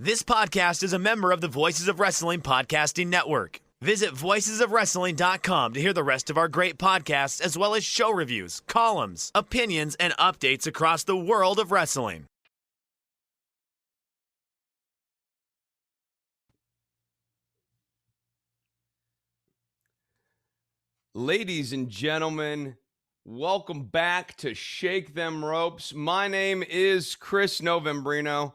This podcast is a member of the Voices of Wrestling Podcasting Network. Visit voicesofwrestling.com to hear the rest of our great podcasts, as well as show reviews, columns, opinions, and updates across the world of wrestling. Ladies and gentlemen, welcome back to Shake Them Ropes. My name is Chris Novembrino.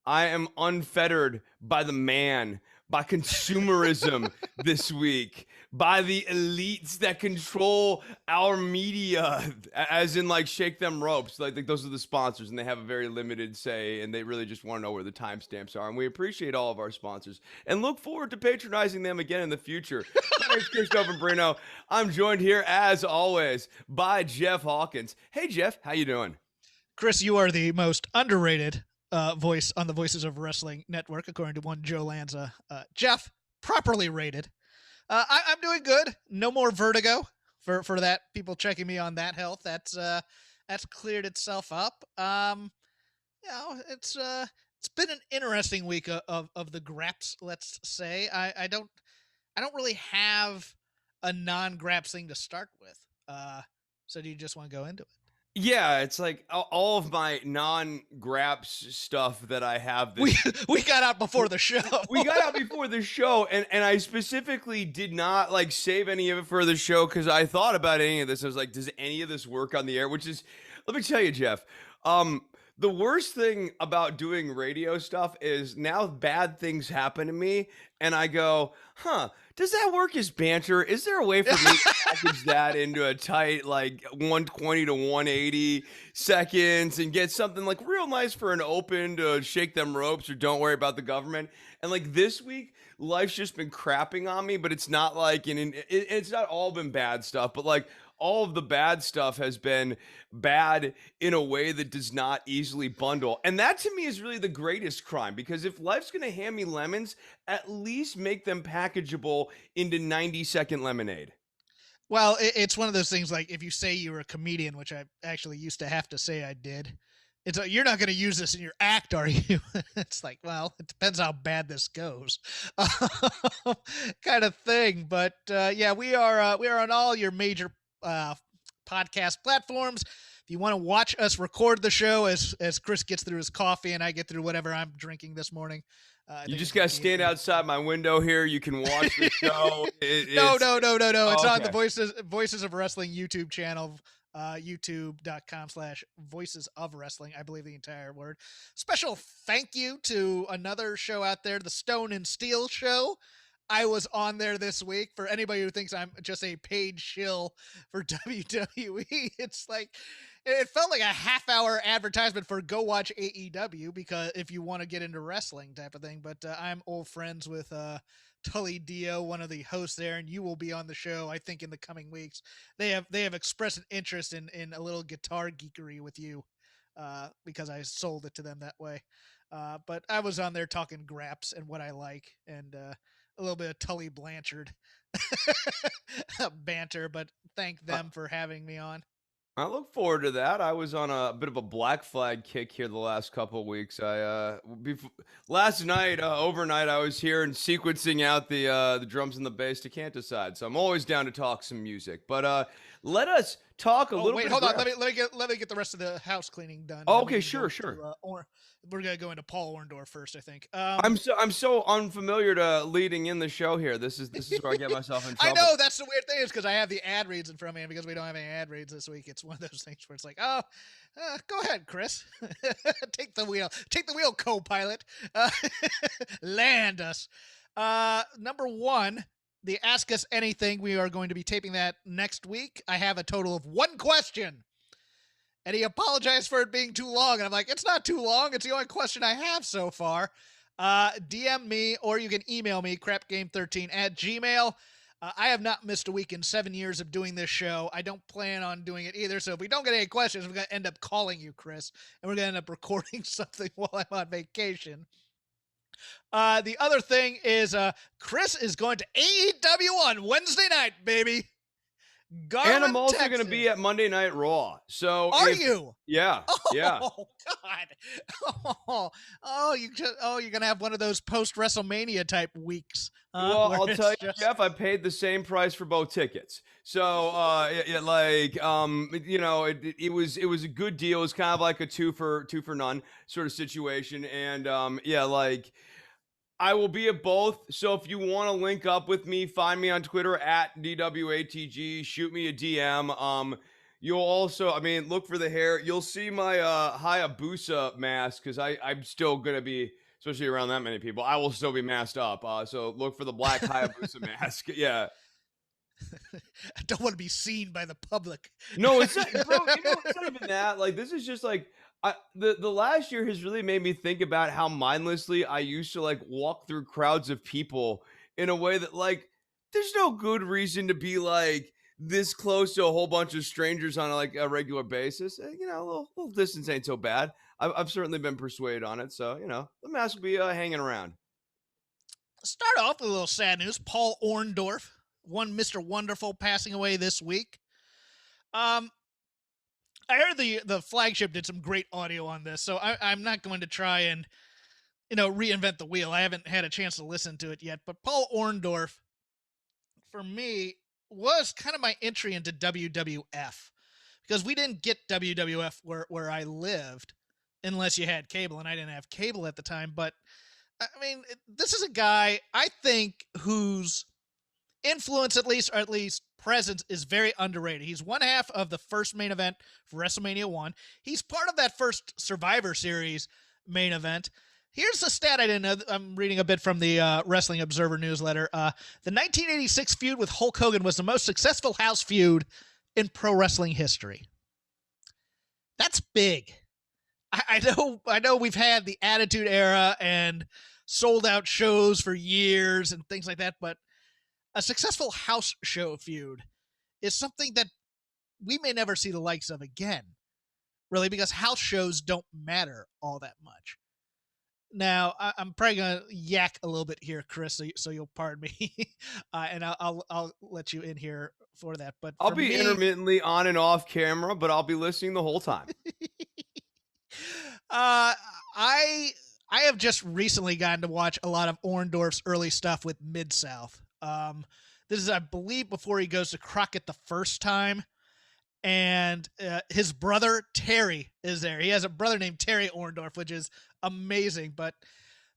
I am unfettered by the man, by consumerism this week, by the elites that control our media, as in like Shake Them Ropes. Like those are the sponsors, and they have a very limited say, and they really just want to know where the timestamps are. And we appreciate all of our sponsors and look forward to patronizing them again in the future. My name's Chris Novembrino. I'm joined here, as always, by Jeff Hawkins. Hey, Jeff, how you doing? Chris, you are the most underrated voice on the Voices of Wrestling Network, according to one Joe Lanza. Jeff, properly rated. I'm doing good. No more vertigo for that. People checking me on that health. That's cleared itself up. It's been an interesting week of the graps. Let's say I don't really have a non-graps thing to start with. So do you just want to go into it? Yeah, it's like all of my non-graps stuff that I have. We got out before the show. We got out before the show, and I specifically did not like save any of it for the show because I thought about any of this. I was like, does any of this work on the air? Which is, let me tell you, Jeff, the worst thing about doing radio stuff is now bad things happen to me, and I go, does that work as banter? Is there a way for me to package that into a tight, like 120 to 180 seconds and get something like real nice for an open to Shake Them Ropes or Don't Worry About the Government? And like this week, life's just been crapping on me, but it's not like, it's not all been bad stuff, but like all of the bad stuff has been bad in a way that does not easily bundle. And that to me is really the greatest crime, because if life's going to hand me lemons, at least make them packageable into 90-second lemonade. Well, it's one of those things like if you say you're a comedian, which I actually used to have to say I did, it's like, you're not going to use this in your act, are you? It's like, well, it depends how bad this goes, kind of thing. But yeah, we are on all your major podcast platforms. If you want to watch us record the show as Chris gets through his coffee and I get through whatever I'm drinking this morning, you just got to stand outside my window here. You can watch the show. No. It's on okay. the Voices of Wrestling YouTube channel, youtube.com/Voices of Wrestling. I believe the entire word. Special thank you to another show out there, the Stone and Steel Show. I was on there this week. For anybody who thinks I'm just a paid shill for WWE, it's like, it felt like a half-hour advertisement for go watch AEW, because if you want to get into wrestling type of thing. But I'm old friends with Tully Dio, one of the hosts there, and you will be on the show, I think, in the coming weeks. They have expressed an interest in a little guitar geekery with you, because I sold it to them that way. But I was on there talking graps and what I like, and a little bit of Tully Blanchard banter, but thank them for having me on. I look forward to that. I was on a bit of a Black Flag kick here the last couple of weeks. Last night, overnight, I was here and sequencing out the drums and the bass to Can't Decide. So I'm always down to talk some music. But let us talk a little bit. Wait, hold on. Let me get the rest of the house cleaning done. Oh, okay, sure. We're gonna go into Paul Orndorff first, I think. I'm so unfamiliar to leading in the show here. This is where I get myself in trouble. I know, that's the weird thing, is because I have the ad reads in front of me, and because we don't have any ad reads this week, it's one of those things where it's like, go ahead, Chris, take the wheel, co-pilot, land us. Number one, the Ask Us Anything. We are going to be taping that next week. I have a total of one question. And he apologized for it being too long. And I'm like, it's not too long. It's the only question I have so far. DM me, or you can email me, crapgame13@gmail.com. I have not missed a week in 7 years of doing this show. I don't plan on doing it either. So if we don't get any questions, we're going to end up calling you, Chris. And we're going to end up recording something while I'm on vacation. The other thing is Chris is going to AEW on Wednesday night, baby. And I'm Garland, also going to Texas. be at Monday Night Raw. So Are you? Yeah. Yeah. Oh God! You're gonna have one of those post WrestleMania type weeks. Well, where I'll it's tell you, just... Jeff, I paid the same price for both tickets. So, it was a good deal. It was kind of like a two for none sort of situation. And, I will be at both. So if you want to link up with me, find me on Twitter at DWATG, shoot me a DM. You'll also, look for the hair. You'll see my Hayabusa mask because I'm still going to be, especially around that many people, I will still be masked up. So look for the black Hayabusa mask. Yeah. I don't want to be seen by the public. No, it's not, bro. It's not even that. Like, this is just like the last year has really made me think about how mindlessly I used to like walk through crowds of people in a way that like there's no good reason to be like this close to a whole bunch of strangers on like a regular basis. A little distance ain't so bad. I've certainly been persuaded on it. So the mask will be hanging around. Start off with a little sad news. Paul Orndorff, one Mr. Wonderful, passing away this week. I heard the flagship did some great audio on this, so I'm not going to try and reinvent the wheel. I haven't had a chance to listen to it yet, but Paul Orndorff, for me, was kind of my entry into WWF because we didn't get WWF where I lived unless you had cable, and I didn't have cable at the time. But this is a guy I think whose influence, at least presence, is very underrated. He's one half of the first main event for WrestleMania 1. He's part of that first Survivor Series main event. Here's the stat I didn't know. I'm reading a bit from the Wrestling Observer newsletter. The 1986 feud with Hulk Hogan was the most successful house feud in pro wrestling history. That's big. I know we've had the Attitude Era and sold out shows for years and things like that, but a successful house show feud is something that we may never see the likes of again, really, because house shows don't matter all that much. Now, I'm probably going to yak a little bit here, Chris, so you'll pardon me, and I'll let you in here for that. But I'll be intermittently on and off camera, but I'll be listening the whole time. I have just recently gotten to watch a lot of Orndorff's early stuff with Mid-South. This is, I believe, before he goes to Crockett the first time. And his brother, Terry, is there. He has a brother named Terry Orndorff, which is amazing. But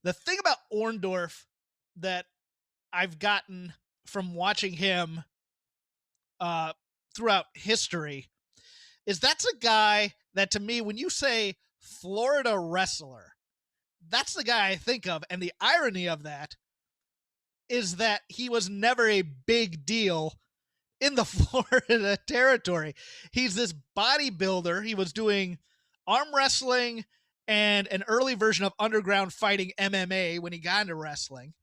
the thing about Orndorff that I've gotten from watching him throughout history is that's a guy that, to me, when you say Florida wrestler, that's the guy I think of. And the irony of that is that he was never a big deal in the Florida territory. He's this bodybuilder. He was doing arm wrestling and an early version of underground fighting, MMA, when he got into wrestling.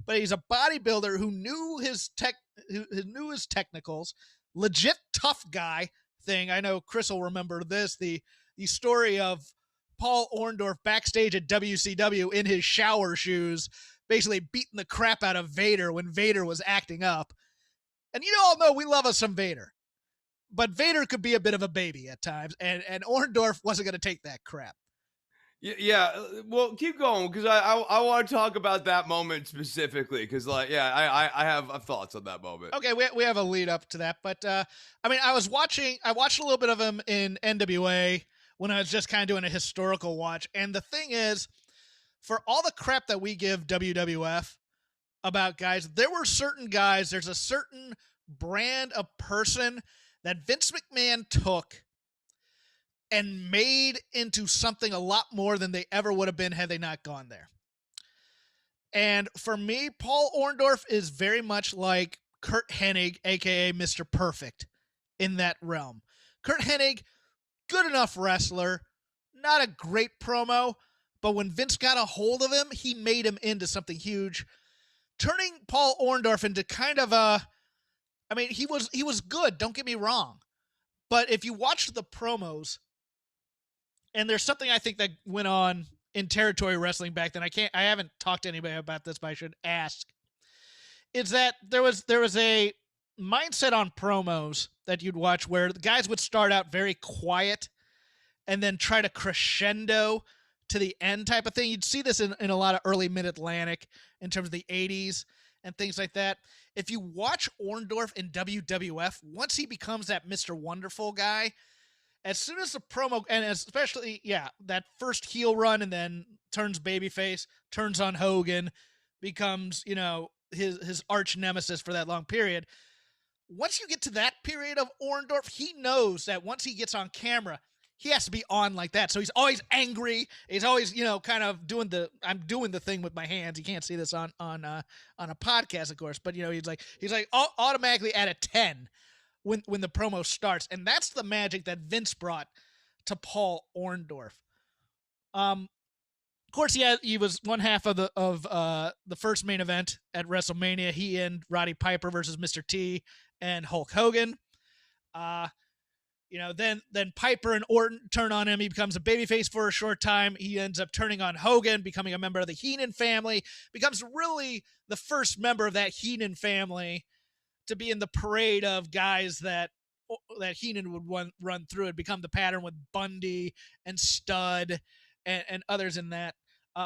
But he's a bodybuilder who knew his technicals, legit tough guy thing. I know Chris will remember this, the story of Paul Orndorff backstage at WCW in his shower shoes, basically beating the crap out of Vader when Vader was acting up. And you all know we love us some Vader. But Vader could be a bit of a baby at times, and Orndorff wasn't going to take that crap. Yeah, well, keep going, because I want to talk about that moment specifically, because, I have thoughts on that moment. Okay, we have a lead up to that, but, I watched a little bit of him in NWA when I was just kind of doing a historical watch, and the thing is, for all the crap that we give WWF about guys, there were certain guys, there's a certain brand of person that Vince McMahon took and made into something a lot more than they ever would have been had they not gone there. And for me, Paul Orndorff is very much like Curt Hennig, aka Mr. Perfect, in that realm. Curt Hennig, good enough wrestler, not a great promo, but when Vince got a hold of him, he made him into something huge, turning Paul Orndorff into kind of a, he was good, don't get me wrong. But if you watch the promos, and there's something I think that went on in territory wrestling back then, I haven't talked to anybody about this, but I should ask, is that there was a mindset on promos that you'd watch where the guys would start out very quiet and then try to crescendo to the end type of thing. You'd see this in a lot of early Mid-Atlantic in terms of the 80s and things like that. If you watch Orndorff in WWF, once he becomes that Mr. Wonderful guy, as soon as the promo, and especially, that first heel run and then turns babyface, turns on Hogan, becomes, his arch nemesis for that long period. Once you get to that period of Orndorff, he knows that once he gets on camera, he has to be on like that. So he's always angry. He's always, kind of I'm doing the thing with my hands. You can't see this on a podcast, of course, but he's like automatically at a 10 when the promo starts. And that's the magic that Vince brought to Paul Orndorff. Of course, he was one half of the first main event at WrestleMania. He and Roddy Piper versus Mr. T and Hulk Hogan. Then Piper and Orton turn on him. He becomes a babyface for a short time. He ends up turning on Hogan, becoming a member of the Heenan family, becomes really the first member of that Heenan family to be in the parade of guys that Heenan would run through. It become the pattern with Bundy and Studd and others in that.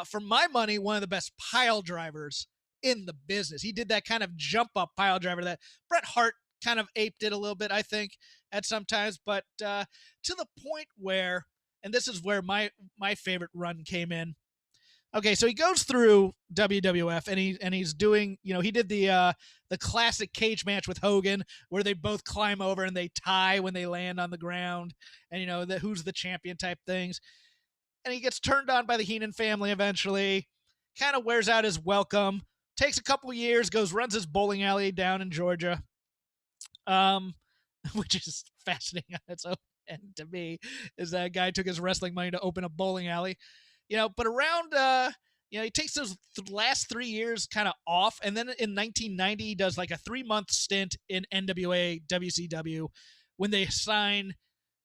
For my money, one of the best pile drivers in the business. He did that kind of jump up pile driver that Bret Hart kind of aped it a little bit, I think, at some times, but to the point where, and this is where my favorite run came in. Okay, so he goes through WWF and he's doing, he did the classic cage match with Hogan where they both climb over and they tie when they land on the ground, and the who's the champion type things. And he gets turned on by the Heenan family eventually, kind of wears out his welcome, takes a couple years, runs his bowling alley down in Georgia, which is fascinating on its own end to me, is that guy took his wrestling money to open a bowling alley. But around, he takes those last 3 years kind of off. And then in 1990, he does like a 3-month stint in NWA WCW when they sign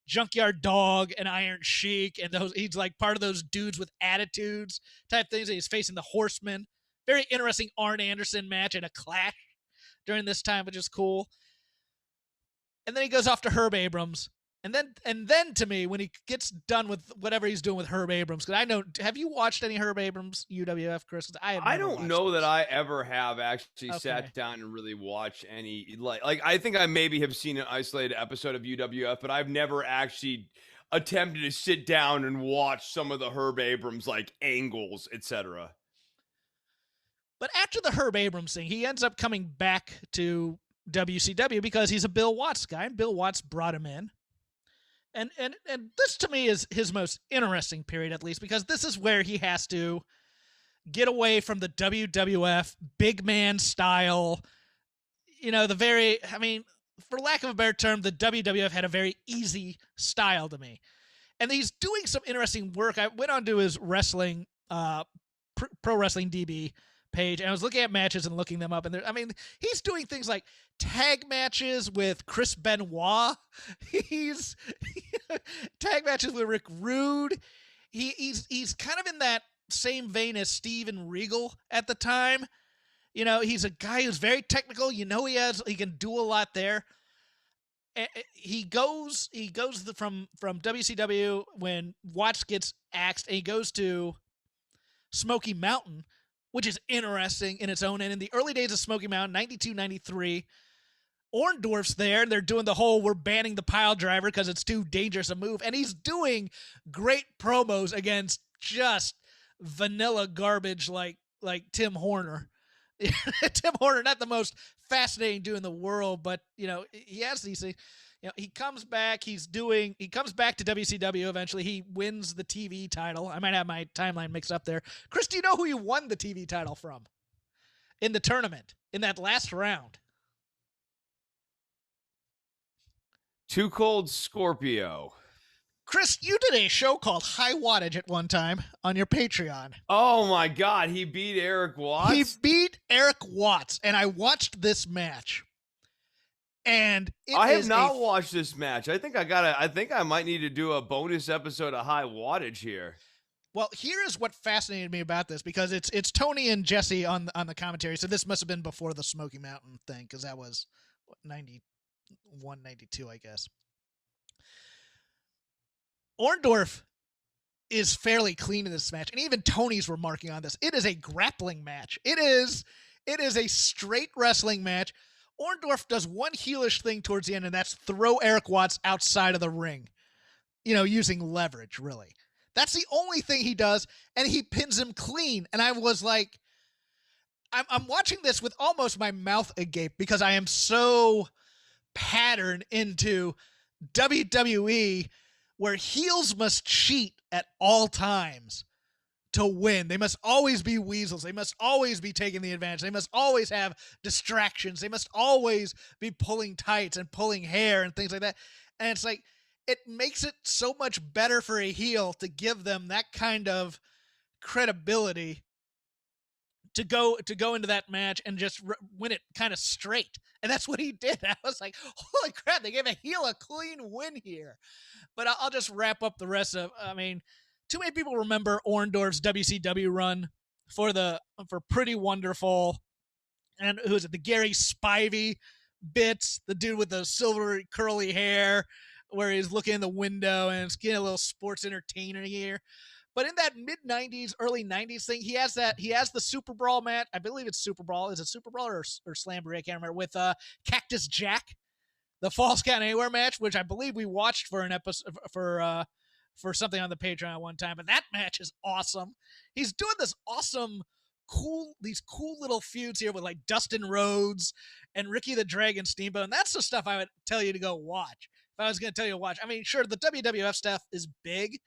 Junkyard Dog and Iron Sheik. And he's like part of those dudes with attitudes type things. And he's facing the Horsemen. Very interesting Arn Anderson match and a clash during this time, which is cool. And then he goes off to Herb Abrams. And then to me, when he gets done with whatever he's doing with Herb Abrams, because I know, have you watched any Herb Abrams UWF, Chris? I don't know that I ever have actually sat down and really watched any, like I think I maybe have seen an isolated episode of UWF, but I've never actually attempted to sit down and watch some of the Herb Abrams like angles, etc. But after the Herb Abrams thing, he ends up coming back to WCW because he's a Bill Watts guy, and Bill Watts brought him in. And this to me is his most interesting period, at least, because this is where he has to get away from the WWF big man style. For lack of a better term, the WWF had a very easy style to me. And he's doing some interesting work. I went onto his wrestling, Pro Wrestling DB page, and I was looking at matches and looking them up, and he's doing things like tag matches with Chris Benoit. He's tag matches with Rick Rude. He's kind of in that same vein as Steven Regal at the time. He's a guy who's very technical. He can do a lot there. He goes from WCW when Watts gets axed, and he goes to Smoky Mountain, which is interesting in its own. And in the early days of Smoky Mountain, 92, 93, Orndorff's there, and they're doing the whole, we're banning the pile driver because it's too dangerous a move. And he's doing great promos against just vanilla garbage like Tim Horner. Tim Horner, not the most fascinating dude in the world, but, he has these things. He comes back. He comes back to WCW eventually. He wins the TV title. I might have my timeline mixed up there. Chris, do you know who he won the TV title from in the tournament in that last round? Too Cold Scorpio. Chris, you did a show called High Wattage at one time on your Patreon. Oh my God, he beat Eric Watts? He beat Eric Watts, and I watched this match. And I have not watched this match. I think I might need to do a bonus episode of High Wattage here. Well, here is what fascinated me about this, because it's Tony and Jesse on the commentary. So this must have been before the Smoky Mountain thing, because that was 91, 92, I guess. Orndorff is fairly clean in this match, and even Tony's remarking on this. It is a grappling match. It is a straight wrestling match. Orndorff does one heelish thing towards the end, and that's throw Eric Watts outside of the ring, using leverage, really. That's the only thing he does, and he pins him clean. And I was like, I'm watching this with almost my mouth agape because I am so patterned into WWE where heels must cheat at all times to win. They must always be weasels. They must always be taking the advantage. They must always have distractions. They must always be pulling tights and pulling hair and things like that. And it's like, it makes it so much better for a heel to give them that kind of credibility to go into that match and just win it kind of straight. And that's what he did. I was like, holy crap, they gave a heel a clean win here. But I'll just wrap up the rest of, too many people remember Orndorff's WCW run for Pretty Wonderful. And who is it? The Gary Spivey bits, the dude with the silvery curly hair where he's looking in the window and it's getting a little sports entertainer here. But in that mid-90s, early 90s thing, he has the Super Brawl match. I believe it's Super Brawl. Is it Super Brawl or Slamboree? I can't remember. With Cactus Jack, the Falls Count Anywhere match, which I believe we watched for an episode for something on the Patreon at one time. But that match is awesome. He's doing this awesome, these cool little feuds here with like Dustin Rhodes and Ricky the Dragon Steamboat. And that's the stuff I would tell you to go watch. If I was going to tell you to watch, sure, the WWF stuff is big.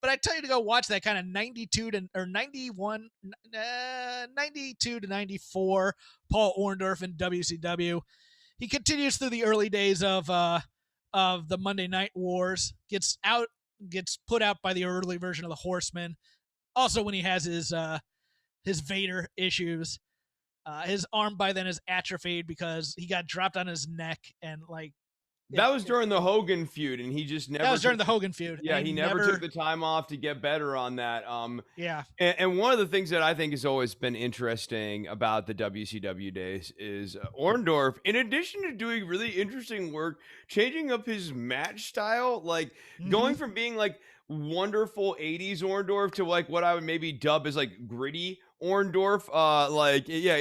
But I tell you to go watch that kind of 92 to 94 Paul Orndorff in WCW. He continues through the early days of the Monday Night Wars. Gets put out by the early version of the Horsemen. Also, when he has his Vader issues, his arm by then is atrophied because he got dropped on his neck and like. That was during the Hogan feud, and he just never. That was during the Hogan feud. Yeah, he never took the time off to get better on that. Yeah. And one of the things that I think has always been interesting about the WCW days is Orndorff, in addition to doing really interesting work, changing up his match style, like going from being like wonderful 80s Orndorff to like what I would maybe dub as like gritty Orndorff,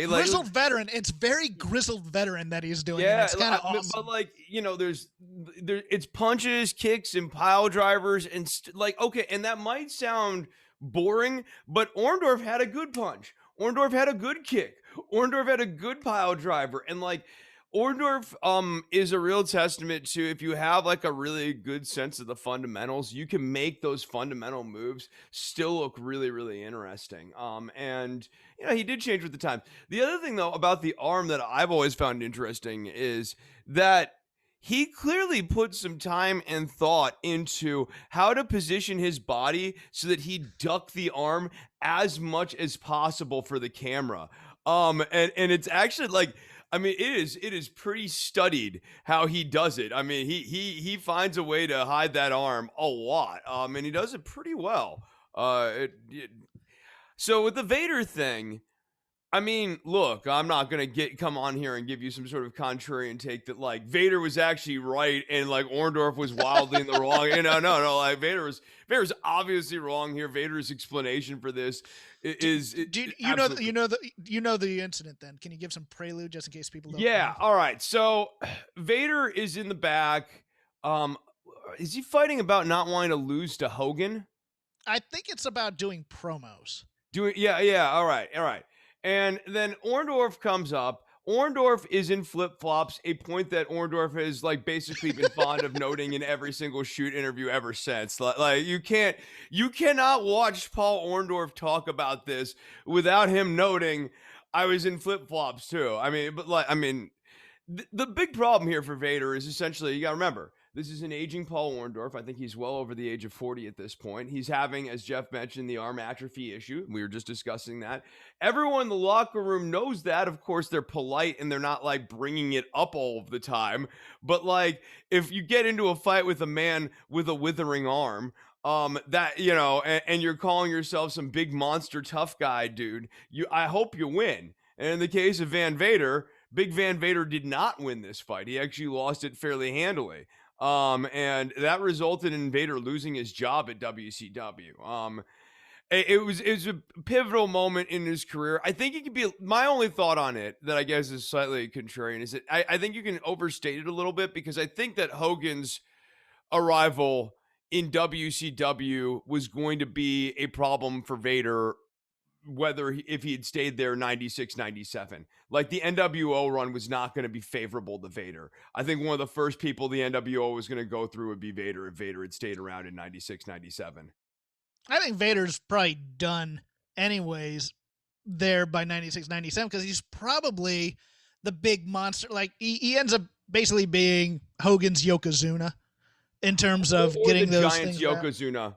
grizzled veteran. It's very grizzled veteran that he's doing. Yeah, it's kind of awesome. But like it's punches, kicks, and pile drivers, and okay, and that might sound boring, but Orndorff had a good punch. Orndorff had a good kick. Orndorff had a good pile driver, and like Orndorff is a real testament to, if you have like a really good sense of the fundamentals, you can make those fundamental moves still look really, really interesting. And he did change with the time. The other thing though about the arm that I've always found interesting is that he clearly put some time and thought into how to position his body so that he ducked the arm as much as possible for the camera. And it's actually like, it is pretty studied how he does it. He finds a way to hide that arm a lot. And he does it pretty well. So with the Vader thing, look, I'm not going to come on here and give you some sort of contrarian take that like Vader was actually right and like Orndorff was wildly in the wrong. No, like Vader's obviously wrong here. Vader's explanation for this is you know the incident then. Can you give some prelude just in case people don't know? All right. So Vader is in the back. Is he fighting about not wanting to lose to Hogan? I think it's about doing promos. All right. And then Orndorff comes up. Orndorff is in flip-flops, a point that Orndorff has like basically been fond of noting in every single shoot interview ever since. Like you cannot watch Paul Orndorff talk about this without him noting I was in flip-flops too. The big problem here for Vader is essentially, you got to remember, this is an aging Paul Orndorff. I think he's well over the age of 40 at this point. He's having, as Jeff mentioned, the arm atrophy issue. We were just discussing that. Everyone in the locker room knows that. Of course, they're polite and they're not like bringing it up all of the time. But like, if you get into a fight with a man with a withering arm, and you're calling yourself some big monster tough guy, dude, I hope you win. And in the case of Van Vader, Big Van Vader did not win this fight. He actually lost it fairly handily. And that resulted in Vader losing his job at WCW. It was a pivotal moment in his career. I think it could be my only thought on it that I guess is slightly contrarian is that I think you can overstate it a little bit because I think that Hogan's arrival in WCW was going to be a problem for Vader if he had stayed there 96, 97. Like the NWO run was not going to be favorable to Vader. I think one of the first people the NWO was going to go through would be Vader if Vader had stayed around in 96, 97. I think Vader's probably done anyways there by 96, 97 because he's probably the big monster. Like he ends up basically being Hogan's Yokozuna in terms of or getting the those Giants things Yokozuna.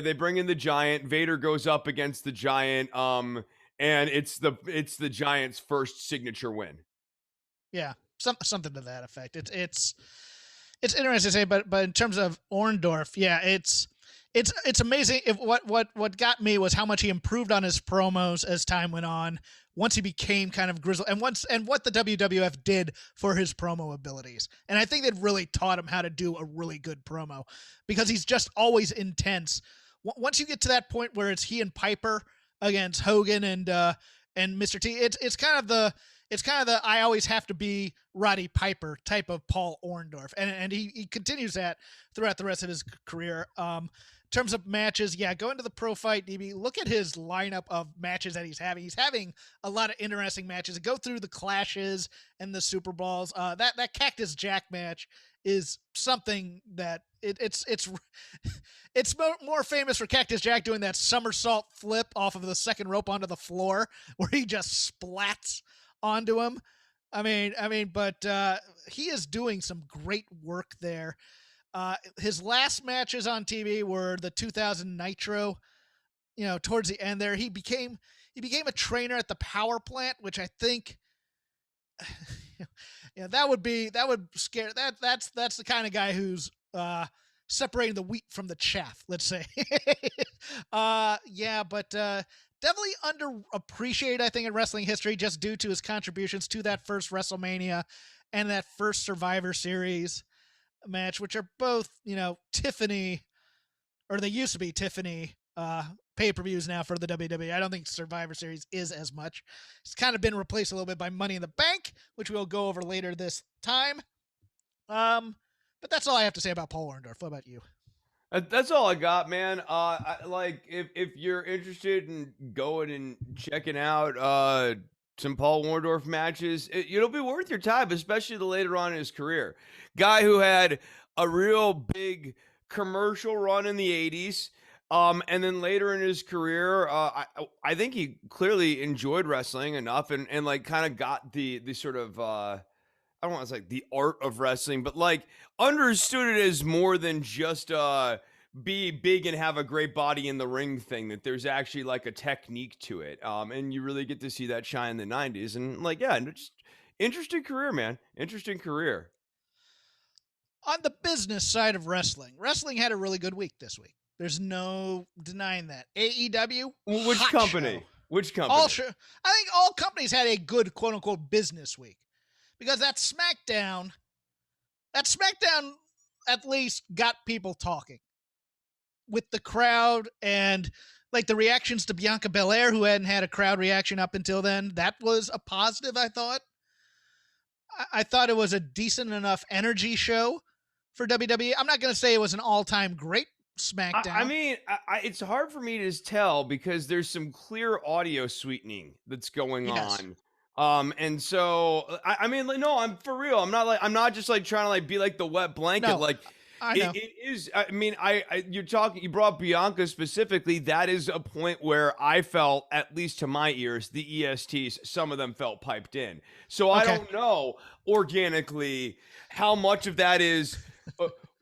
They bring in the Giant. Vader goes up against the Giant. And it's the Giant's first signature win. Yeah, something to that effect. It's interesting to say, but in terms of Orndorff, yeah, it's amazing. If what got me was how much he improved on his promos as time went on. Once he became kind of grizzled, and what the WWF did for his promo abilities, and I think they'd really taught him how to do a really good promo because he's just always intense. Once you get to that point where it's he and Piper against Hogan and Mr. T, it's kind of the I always have to be Roddy Piper type of Paul Orndorff, and he continues that throughout the rest of his career. In terms of matches, yeah, go into the Pro Fight DB. Look at his lineup of matches that he's having. He's having a lot of interesting matches. Go through the clashes and the Super Balls. That Cactus Jack match is something that it's more famous for Cactus Jack doing that somersault flip off of the second rope onto the floor where he just splats onto him. But he is doing some great work there. His last matches on TV were the 2000 Nitro. Towards the end there, he became a trainer at the power plant, which I think, that would scare. That's the kind of guy who's separating the wheat from the chaff, let's say. But definitely underappreciated, I think, in wrestling history, just due to his contributions to that first WrestleMania and that first Survivor Series match, which are both, Tiffany, or they used to be Tiffany pay-per-views now for the WWE. I don't think Survivor Series is as much. It's kind of been replaced a little bit by Money in the Bank, which we'll go over later this time. But that's all I have to say about Paul Orndorff. What about you? That's all I got, man. If you're interested in going and checking out some Paul Orndorff matches, it'll be worth your time, especially the later on in his career. Guy who had a real big commercial run in the 80s. And then later in his career, I think he clearly enjoyed wrestling enough and like kind of got the sort of I don't want to say the art of wrestling, but like understood it as more than just be big and have a great body in the ring thing, that there's actually like a technique to it. And you really get to see that shine in the 90s. And like, yeah, just interesting career, man. Interesting career. On the business side of wrestling had a really good week this week. There's no denying that. AEW, which company? Show. Which company? I think all companies had a good quote unquote business week, because that SmackDown at least got people talking with the crowd, and like the reactions to Bianca Belair, who hadn't had a crowd reaction up until then. That was a positive, I thought. I thought it was a decent enough energy show for WWE. I'm not going to say it was an all-time great SmackDown. It's hard for me to tell because there's some clear audio sweetening that's going on. And so no, I'm for real. I'm not just like trying to like be like the wet blanket. No, like I know. It is. You brought Bianca specifically. That is a point where I felt, at least to my ears, the ESTs, some of them felt piped in. So I don't know organically how much of that is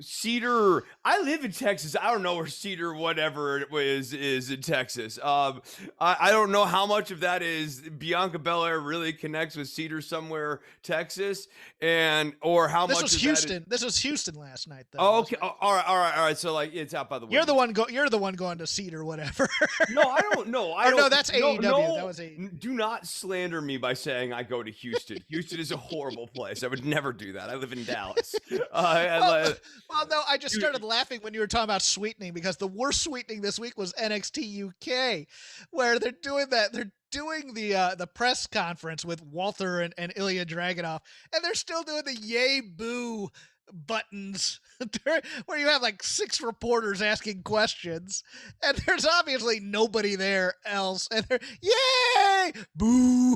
Cedar. I live in Texas. I don't know where Cedar whatever it is in Texas. I don't know how much of that is Bianca Belair really connects with Cedar somewhere, Texas, and or how This much was of that is. Houston. This was Houston last night, though. Oh, okay. All right. So like, it's out by the way. You're the one going to Cedar, whatever. No, I don't know. I Or don't. no, that's no, AEW. no, That was AEW. Do not slander me by saying I go to Houston. Houston is a horrible place. I would never do that. I live in Dallas. Well, no, I just started laughing when you were talking about sweetening, because the worst sweetening this week was NXT UK, where they're doing that. They're doing the press conference with Walter and Ilya Dragunov, and they're still doing the yay boo buttons where you have like 6 reporters asking questions, and there's obviously nobody there else, and they're yay boo.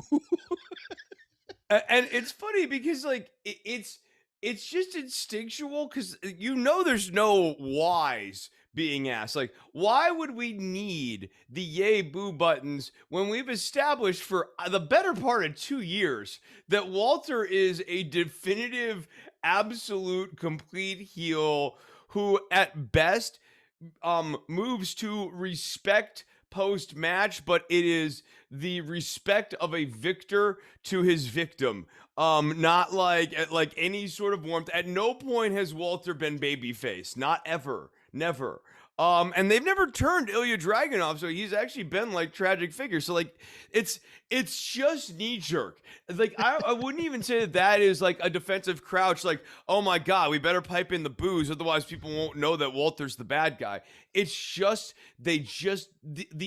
And it's funny because like it's just instinctual because there's no whys being asked. Like, why would we need the yay boo buttons when we've established for the better part of 2 years that Walter is a definitive, absolute, complete heel who at best moves to respect post match, but it is the respect of a victor to his victim. Not like any sort of warmth. At no point has Walter been babyface. Not ever. Never. And they've never turned Ilya Dragunov, so he's actually been like tragic figure. So like it's just knee jerk. Like I wouldn't even say that is like a defensive crouch, like, oh my God, we better pipe in the booze, otherwise people won't know that Walter's the bad guy. It's just the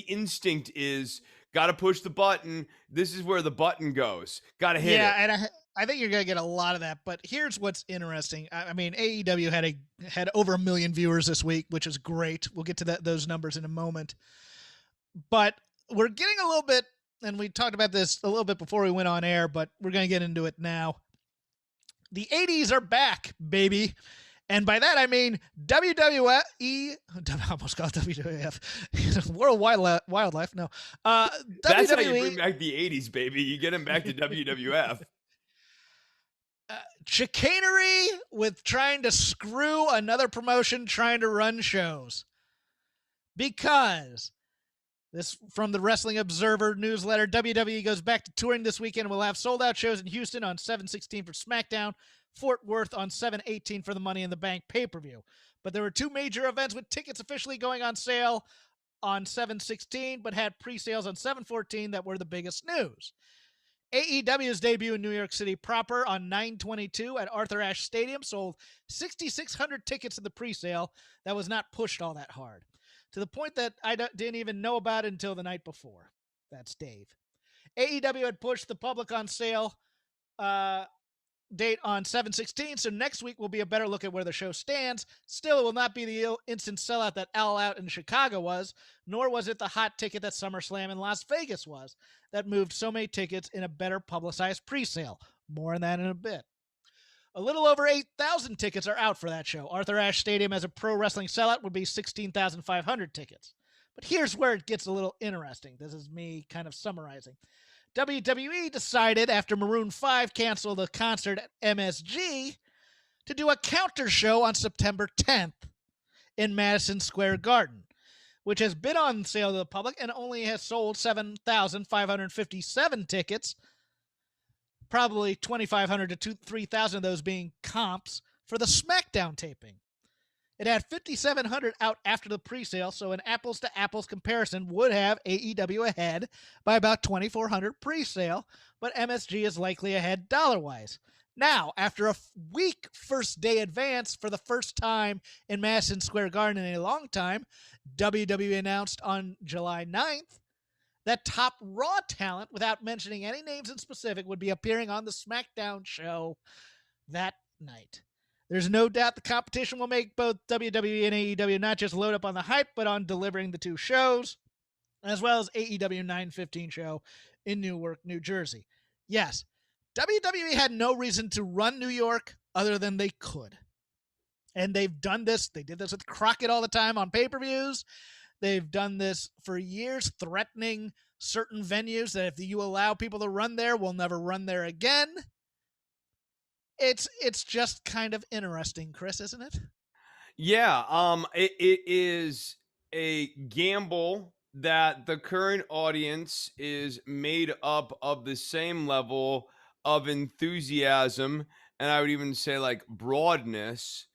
instinct is gotta push the button. This is where the button goes. Gotta hit it. Yeah, and I think you're gonna get a lot of that. But here's what's interesting. I mean, AEW had over 1 million viewers this week, which is great. We'll get to those numbers in a moment. But we're getting a little bit, and we talked about this a little bit before we went on air, but we're gonna get into it now. The 80s are back, baby. And by that, I mean WWE, I almost called WWF, World Wildlife, no. That's WWE, how you bring back the 80s, baby. You get them back to WWF. Chicanery with trying to screw another promotion trying to run shows. Because this from the Wrestling Observer newsletter, WWE goes back to touring this weekend and will have sold-out shows in Houston on 7/16 for SmackDown, Fort Worth on 7/18 for the Money in the Bank pay-per-view. But there were 2 major events with tickets officially going on sale on 7/16, but had pre-sales on 7/14 that were the biggest news. AEW's debut in New York City proper on 9/22 at Arthur Ashe Stadium sold 6,600 tickets in the pre-sale that was not pushed all that hard, to the point that I didn't even know about it until the night before. That's Dave. AEW had pushed the public on sale date on 7/16, so next week will be a better look at where the show stands. Still, it will not be the instant sellout that All Out in Chicago was, nor was it the hot ticket that SummerSlam in Las Vegas was, that moved so many tickets in a better publicized pre-sale. More on that in a bit. A little over 8,000 tickets are out for that show. Arthur Ashe Stadium as a pro wrestling sellout would be 16,500 tickets. But here's where it gets a little interesting. This is me kind of summarizing. WWE decided, after Maroon 5 canceled a concert at MSG, to do a counter show on September 10th in Madison Square Garden, which has been on sale to the public and only has sold 7,557 tickets, probably 2,500 to 3,000 of those being comps for the SmackDown taping. It had 5,700 out after the pre-sale, so an apples-to-apples comparison would have AEW ahead by about 2,400 pre-sale, but MSG is likely ahead dollar-wise. Now, after a week first-day advance for the first time in Madison Square Garden in a long time, WWE announced on July 9th that top Raw talent, without mentioning any names in specific, would be appearing on the SmackDown show that night. There's no doubt the competition will make both WWE and AEW not just load up on the hype, but on delivering the 2 shows, as well as AEW 9/15 show in Newark, New Jersey. Yes, WWE had no reason to run New York other than they could. And they've done this. They did this with Crockett all the time on pay-per-views. They've done this for years, threatening certain venues that if you allow people to run there, we'll never run there again. It's just kind of interesting, Chris, isn't it? Yeah, it is a gamble that the current audience is made up of the same level of enthusiasm, and I would even say like broadness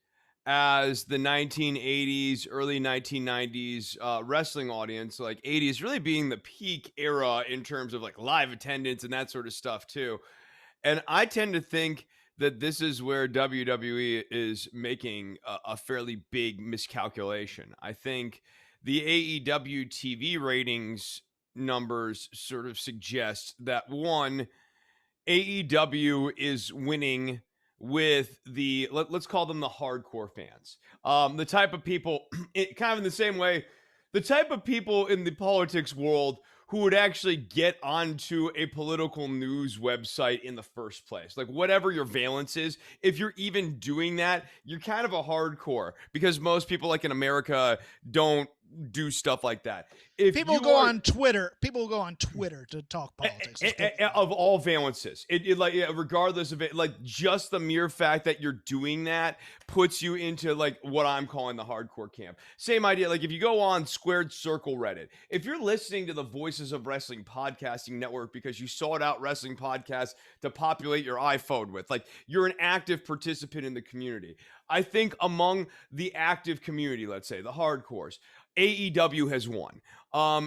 as the 1980s, early 1990s wrestling audience, like 80s really being the peak era in terms of like live attendance and that sort of stuff too. And I tend to think that this is where WWE is making a fairly big miscalculation. I think the AEW TV ratings numbers sort of suggest that one, AEW is winning with the let's call them the hardcore fans, the type of people, kind of in the same way, the type of people in the politics world who would actually get onto a political news website in the first place. Like whatever your valence is, if you're even doing that, you're kind of a hardcore because most people like in America don't do stuff like that. If People you go are, on Twitter. People go on Twitter to talk politics. of all valences, like regardless of it, like just the mere fact that you're doing that puts you into like what I'm calling the hardcore camp. Same idea. Like if you go on Squared Circle Reddit, if you're listening to the Voices of Wrestling podcasting network because you sought out wrestling podcasts to populate your iPhone with, like you're an active participant in the community. I think among the active community, let's say the hardcores, AEW has won.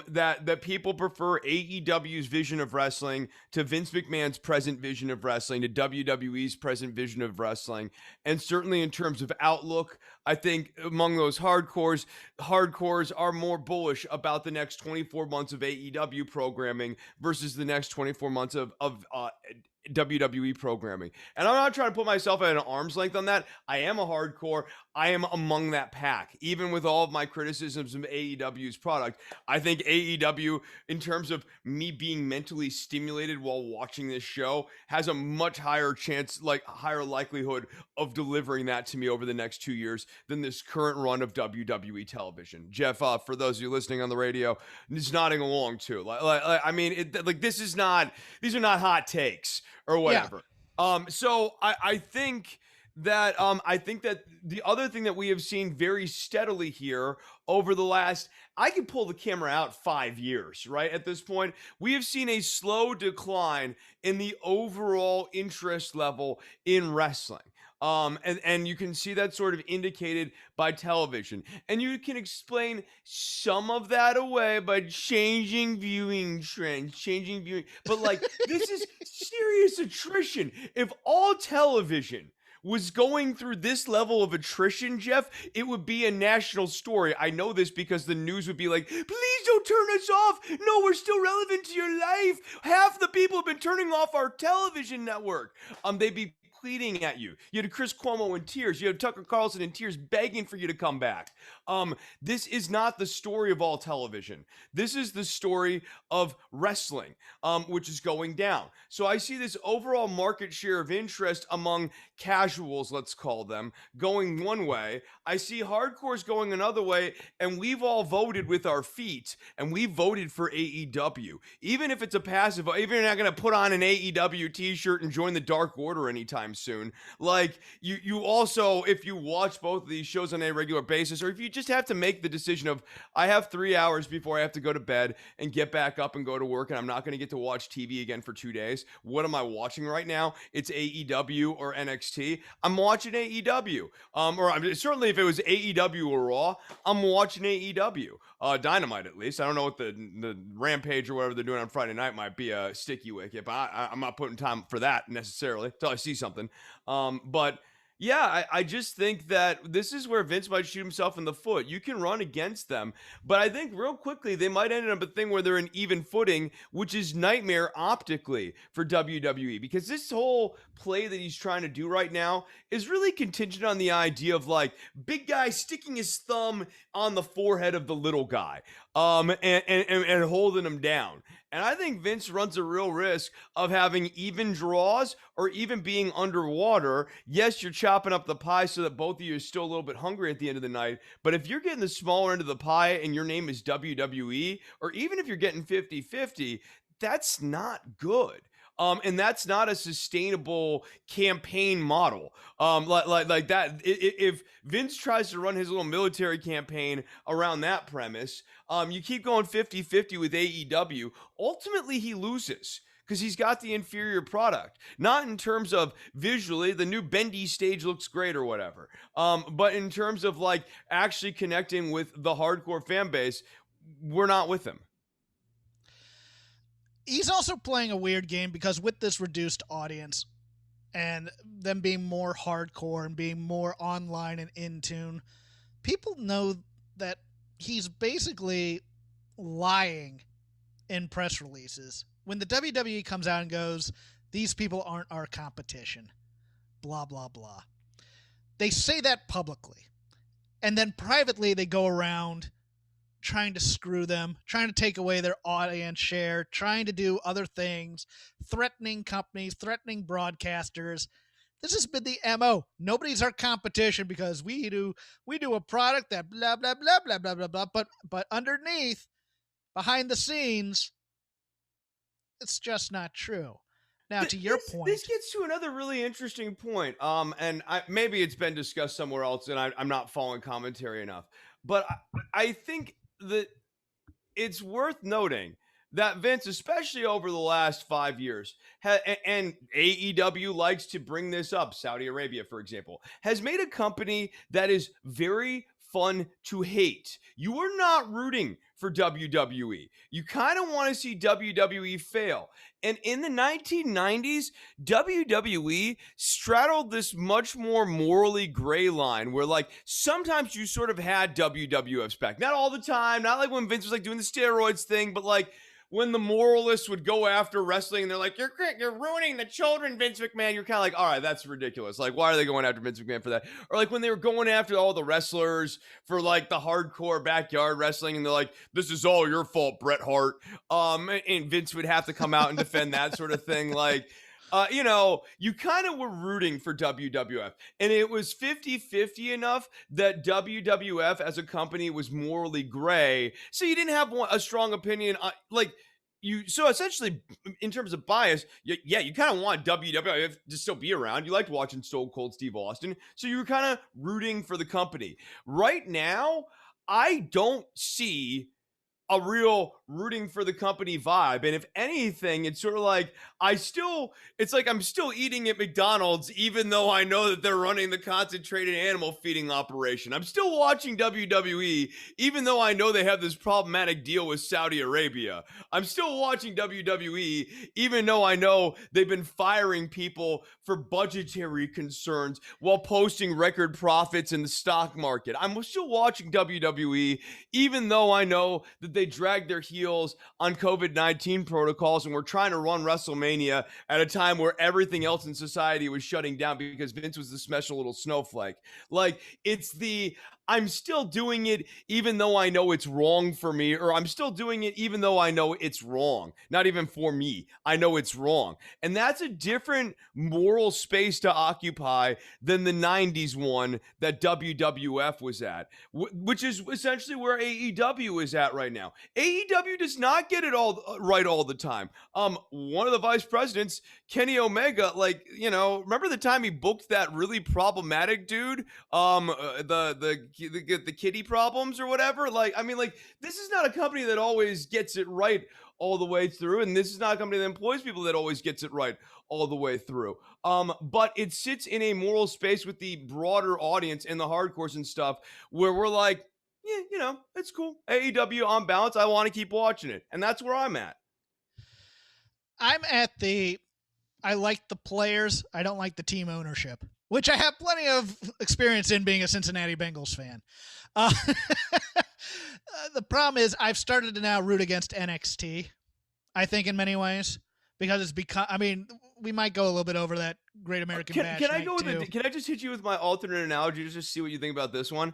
That people prefer AEW's vision of wrestling to Vince McMahon's present vision of wrestling, to WWE's present vision of wrestling. And certainly in terms of outlook, I think among those hardcores are more bullish about the next 24 months of AEW programming versus the next 24 months of WWE programming. And I'm not trying to put myself at an arm's length on that. I am a hardcore. I am among that pack. Even with all of my criticisms of AEW's product, I think AEW, in terms of me being mentally stimulated while watching this show, has a much higher chance, like higher likelihood of delivering that to me over the next 2 years than this current run of WWE television. Jeff, for those of you listening on the radio, is nodding along too. I mean, these are not hot takes or whatever. So I think that the other thing that we have seen very steadily here over the last, I can pull the camera out 5 years, right? At this point, we have seen a slow decline in the overall interest level in wrestling. And you can see that sort of indicated by television. And you can explain some of that away by changing viewing trends, But like, this is serious attrition. If all television was going through this level of attrition, Jeff, it would be a national story. I know this because the news would be like, please don't turn us off. No, we're still relevant to your life. Half the people have been turning off our television network. They'd be pleading at you. You had Chris Cuomo in tears. You had Tucker Carlson in tears begging for you to come back. This is not the story of all television. This is the story of wrestling, which is going down. So I see this overall market share of interest among casuals, let's call them, going one way. I see hardcores going another way, and we've all voted with our feet, and we voted for AEW. Even if it's a passive, even if you're not going to put on an AEW t-shirt and join the Dark Order anytime soon. Like, you also, if you watch both of these shows on a regular basis, or if you just have to make the decision of, I have 3 hours before I have to go to bed and get back up and go to work, and I'm not going to get to watch TV again for 2 days. What am I watching right now? It's AEW or NXT. I'm watching AEW. Certainly if it was AEW or Raw, I'm watching AEW. Dynamite, at least. I don't know what the Rampage or whatever they're doing on Friday night might be a sticky wicket, but I'm not putting time for that necessarily until I see something. But yeah, I just think that this is where Vince might shoot himself in the foot. You can run against them, but I think real quickly they might end up a thing where they're in even footing, which is nightmare optically for WWE, because this whole play that he's trying to do right now is really contingent on the idea of like big guy sticking his thumb on the forehead of the little guy, and holding him down. And I think Vince runs a real risk of having even draws or even being underwater. Yes, you're chopping up the pie so that both of you are still a little bit hungry at the end of the night. But if you're getting the smaller end of the pie and your name is WWE, or even if you're getting 50-50, that's not good. And that's not a sustainable campaign model. Like that. If Vince tries to run his little military campaign around that premise, you keep going 50-50 with AEW. Ultimately, he loses because he's got the inferior product. Not in terms of visually, the new bendy stage looks great or whatever, but in terms of like actually connecting with the hardcore fan base, we're not with him. He's also playing a weird game because with this reduced audience and them being more hardcore and being more online and in tune, people know that he's basically lying in press releases. When the WWE comes out and goes, these people aren't our competition, blah, blah, blah. They say that publicly. And then privately, they go around trying to screw them, trying to take away their audience share, trying to do other things, threatening companies, threatening broadcasters. This has been the MO. Nobody's our competition because we do a product that blah, blah, blah, blah, blah, blah, blah. But underneath, behind the scenes, it's just not true. Now, to your point, this gets to another really interesting point. And maybe it's been discussed somewhere else, and I'm not following commentary enough. But I think that it's worth noting that Vince, especially over the last 5 years, and AEW likes to bring this up, Saudi Arabia, for example, has made a company that is very fun to hate. You are not rooting for WWE. You kind of want to see WWE fail. And in the 1990s, WWE straddled this much more morally gray line where like sometimes you sort of had WWF's back. Not all the time, not like when Vince was like doing the steroids thing, but like when the moralists would go after wrestling and they're like, you're ruining the children, Vince McMahon. You're kind of like, all right, that's ridiculous. Like, why are they going after Vince McMahon for that? Or like when they were going after all the wrestlers for like the hardcore backyard wrestling and they're like, this is all your fault, Bret Hart. And Vince would have to come out and defend that sort of thing. Like, you kind of were rooting for WWF. And it was 50-50 enough that WWF as a company was morally gray. So you didn't have a strong opinion. So essentially, in terms of bias, you kind of want WWF to still be around. You liked watching Stone Cold Steve Austin. So you were kind of rooting for the company. Right now, I don't see a real rooting for the company vibe. And if anything, it's sort of like I'm still eating at McDonald's, even though I know that they're running the concentrated animal feeding operation. I'm still watching WWE, even though I know they have this problematic deal with Saudi Arabia. I'm still watching WWE, even though I know they've been firing people for budgetary concerns while posting record profits in the stock market. I'm still watching WWE, even though I know that they dragged their heels on COVID-19 protocols and were trying to run WrestleMania at a time where everything else in society was shutting down because Vince was the special little snowflake. Like, I'm still doing it even though I know it's wrong for me, or I'm still doing it even though I know it's wrong. Not even for me. I know it's wrong. And that's a different moral space to occupy than the 90s one that WWF was at, which is essentially where AEW is at right now. AEW does not get it all right all the time. One of the vice presidents, Kenny Omega, remember the time he booked that really problematic dude? The kitty problems or whatever. This is not a company that always gets it right all the way through, and this is not a company that employs people that always gets it right all the way through. But it sits in a moral space with the broader audience and the hardcores and stuff where we're like, yeah, it's cool. AEW on balance, I want to keep watching it, and that's where I'm at. I like the players. I don't like the team ownership, which I have plenty of experience in being a Cincinnati Bengals fan. The problem is I've started to now root against NXT, I think, in many ways, because it's become, we might go a little bit over that Great American Bash. Can I just hit you with my alternate analogy to just see what you think about this one?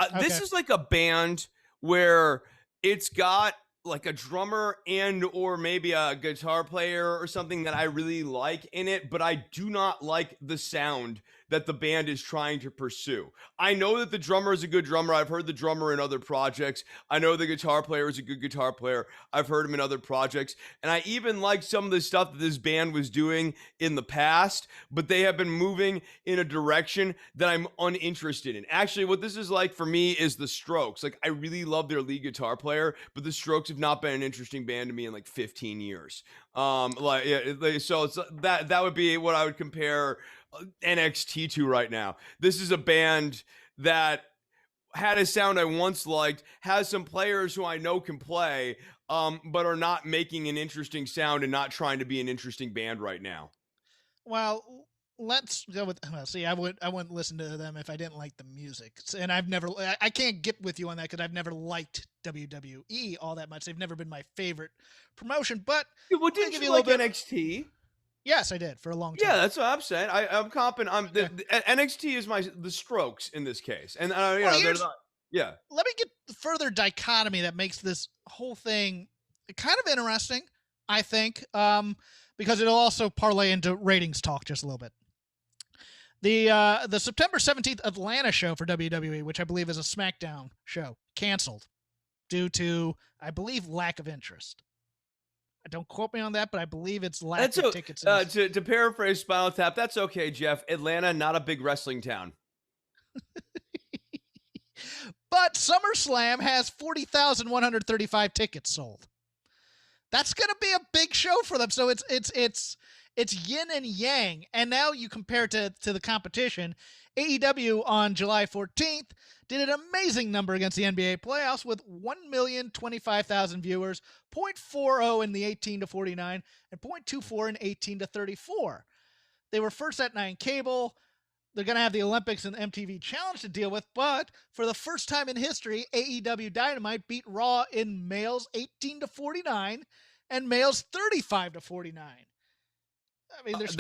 Okay. This is like a band where it's got like a drummer and or maybe a guitar player or something that I really like in it, but I do not like the sound that the band is trying to pursue. I know that the drummer is a good drummer. I've heard the drummer in other projects. I know the guitar player is a good guitar player. I've heard him in other projects. And I even like some of the stuff that this band was doing in the past, but they have been moving in a direction that I'm uninterested in. Actually, what this is like for me is the Strokes. Like, I really love their lead guitar player, but the Strokes have not been an interesting band to me in like 15 years. So it's that would be what I would compare NXT to right now. This is a band that had a sound I once liked, has some players who I know can play, but are not making an interesting sound and not trying to be an interesting band right now. Well, let's go with. Well, see, I wouldn't listen to them if I didn't like the music, and I can't get with you on that because I've never liked WWE all that much. They've never been my favorite promotion. But Well, didn't you like NXT? Yes, I did for a long time. Yeah, that's what I'm saying. I'm confident. The NXT is the Strokes in this case, and they're not. Yeah. Let me get the further dichotomy that makes this whole thing kind of interesting, I think, because it'll also parlay into ratings talk just a little bit. The September 17th Atlanta show for WWE, which I believe is a SmackDown show, canceled due to, I believe, lack of interest. Don't quote me on that, but I believe it's lack of tickets. To paraphrase Spinal Tap, that's okay, Jeff. Atlanta, not a big wrestling town. But SummerSlam has 40,135 tickets sold. That's going to be a big show for them. So it's yin and yang. And now you compare to the competition. AEW on July 14th did an amazing number against the NBA playoffs with 1,025,000 viewers, 0.40 in the 18 to 49 and 0.24 in 18 to 34. They were first at 9 cable. They're going to have the Olympics and MTV Challenge to deal with, but for the first time in history, AEW Dynamite beat Raw in males 18 to 49 and males 35 to 49. I mean, these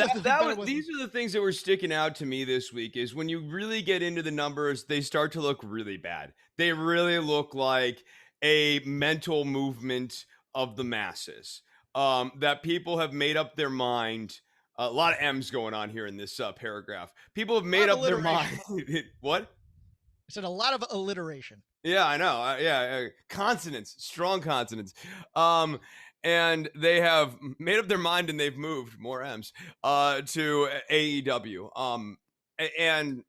are the things that were sticking out to me this week is when you really get into the numbers, they start to look really bad. They really look like a mental movement of the masses, that people have made up their mind. A lot of M's going on here in this paragraph. People have made up their mind. What? I said a lot of alliteration. Yeah, I know. Consonants, strong consonants. And they have made up their mind and they've moved more M's to AEW. And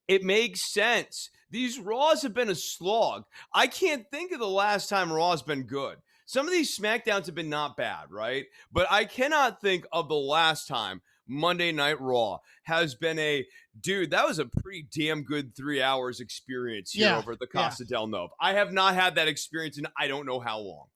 it makes sense. These Raws have been a slog. I can't think of the last time Raw's been good. Some of these SmackDowns have been not bad, right? But I cannot think of the last time Monday Night Raw has been that was a pretty damn good 3 hours experience here over at the Casa del Novo. I have not had that experience in I don't know how long.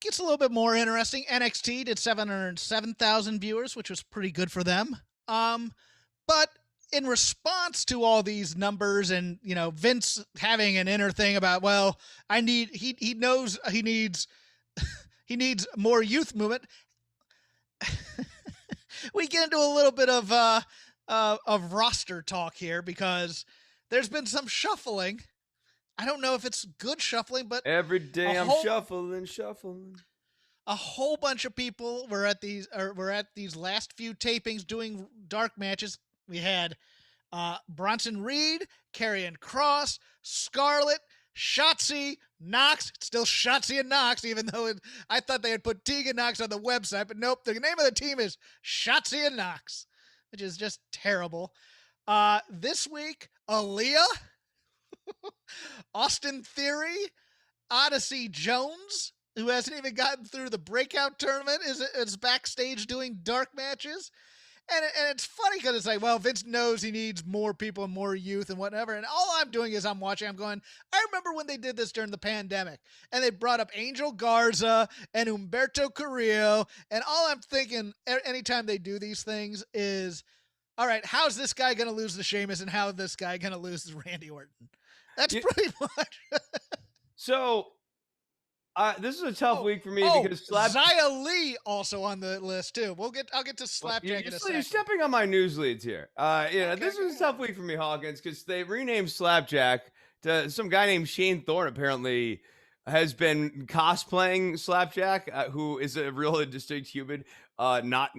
Gets a little bit more interesting. NXT did 707,000 viewers, which was pretty good for them. But in response to all these numbers and, Vince having an inner thing about, well, he knows he needs more youth movement. We get into a little bit of roster talk here because there's been some shuffling. I don't know if it's good shuffling, but every day I'm shuffling. A whole bunch of people were at these last few tapings doing dark matches. We had Bronson Reed, Karrion Kross, Scarlett, Shotzi, Knox. It's still Shotzi and Knox, even though I thought they had put Tegan Knox on the website, but nope. The name of the team is Shotzi and Knox, which is just terrible. This week, Aaliyah, Austin Theory, Odyssey Jones, who hasn't even gotten through the breakout tournament, is backstage doing dark matches. And it's funny because it's like, well, Vince knows he needs more people and more youth and whatever. And all I'm doing is I'm watching. I'm going, I remember when they did this during the pandemic. And they brought up Angel Garza and Humberto Carrillo. And all I'm thinking anytime they do these things is, all right, how's this guy going to lose to Sheamus and how is this guy going to lose to Randy Orton? That's pretty much. So this is a tough week for me because Xia Li also on the list too. I'll get to Slapjack in a second. You're stepping on my news leads here. This is a tough week for me, Hawkins, because they renamed Slapjack to some guy named Shane Thorne. Apparently, has been cosplaying Slapjack, who is a real and distinct human, not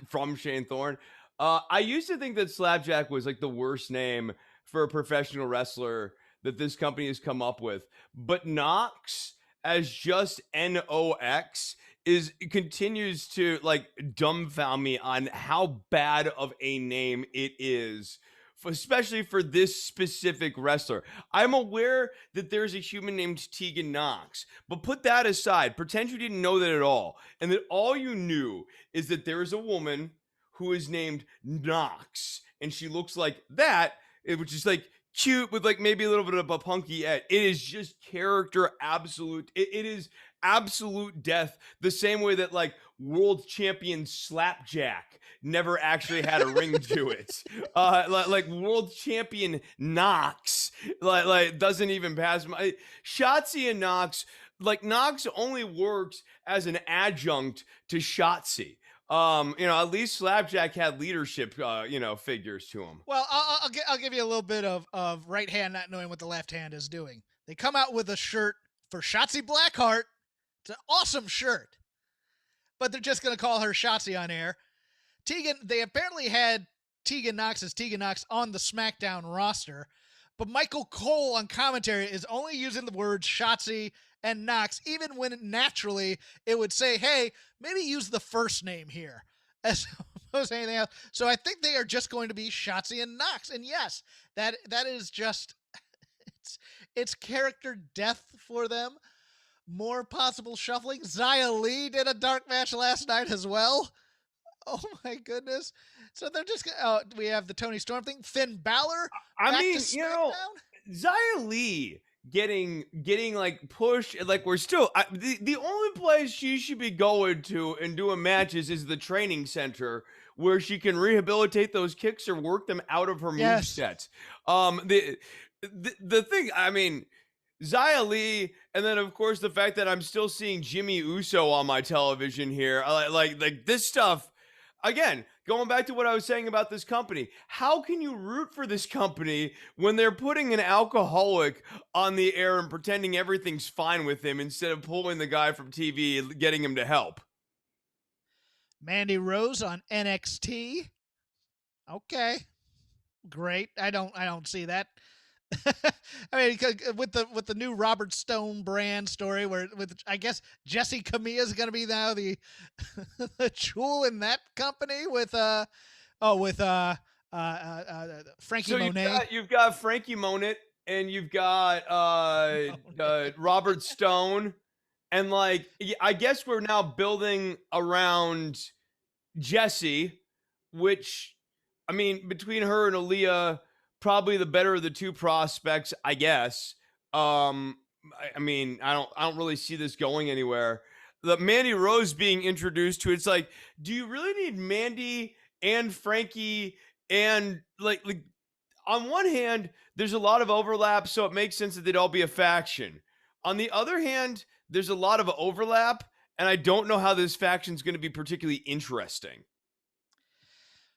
from Shane Thorne. I used to think that Slapjack was like the worst name for a professional wrestler that this company has come up with, but Knox as just Nox is continues to like dumbfound me on how bad of a name it is, especially for this specific wrestler. I'm aware that there's a human named Tegan Knox, but put that aside. Pretend you didn't know that at all, and that all you knew is that there is a woman who is named Knox, and she looks like that, which is like cute with like maybe a little bit of a punky edge. It is just character absolute. It is absolute death, the same way that like world champion Slapjack never actually had a ring to it. Like world champion Knox like doesn't even pass my Shotzi and Knox. Like Knox only works as an adjunct to Shotzi. At least Slapjack had leadership, figures to him. Well, I'll give you a little bit of right hand not knowing what the left hand is doing. They come out with a shirt for Shotzi Blackheart. It's an awesome shirt, but they're just going to call her Shotzi on air. They apparently had Tegan Knox as Tegan Knox on the SmackDown roster, but Michael Cole on commentary is only using the words Shotzi and Knox, even when naturally it would say, hey, maybe use the first name here as opposed to anything else. So I think they are just going to be Shotzi and Knox. And yes, that is just, it's character death for them. More possible shuffling. Xia Li did a dark match last night as well. Oh my goodness. So they're just, we have the Tony Storm thing. Finn Balor. Xia Li getting like pushed, like we're still the only place she should be going to and doing matches is the training center where she can rehabilitate those kicks or work them out of her moveset. The thing, I mean, Xia Li, and then of course the fact that I'm still seeing Jimmy Uso on my television here, like this stuff. Again, going back to what I was saying about this company, how can you root for this company when they're putting an alcoholic on the air and pretending everything's fine with him instead of pulling the guy from TV and getting him to help? Mandy Rose on NXT. Okay, great. I don't see that. I mean, with the new Robert Stone brand story, where with I guess Jesse Camilla is going to be now the the jewel in that company with Frankie Monet. You've got Frankie Monet and you've got Robert Stone, and like I guess we're now building around Jesse, which I mean between her and Aaliyah, probably the better of the two prospects, I guess. I mean, I don't really see this going anywhere. The Mandy Rose being introduced to it's like, do you really need Mandy and Frankie? And like on one hand, there's a lot of overlap, so it makes sense that they'd all be a faction. On the other hand, there's a lot of overlap, and I don't know how this faction is going to be particularly interesting.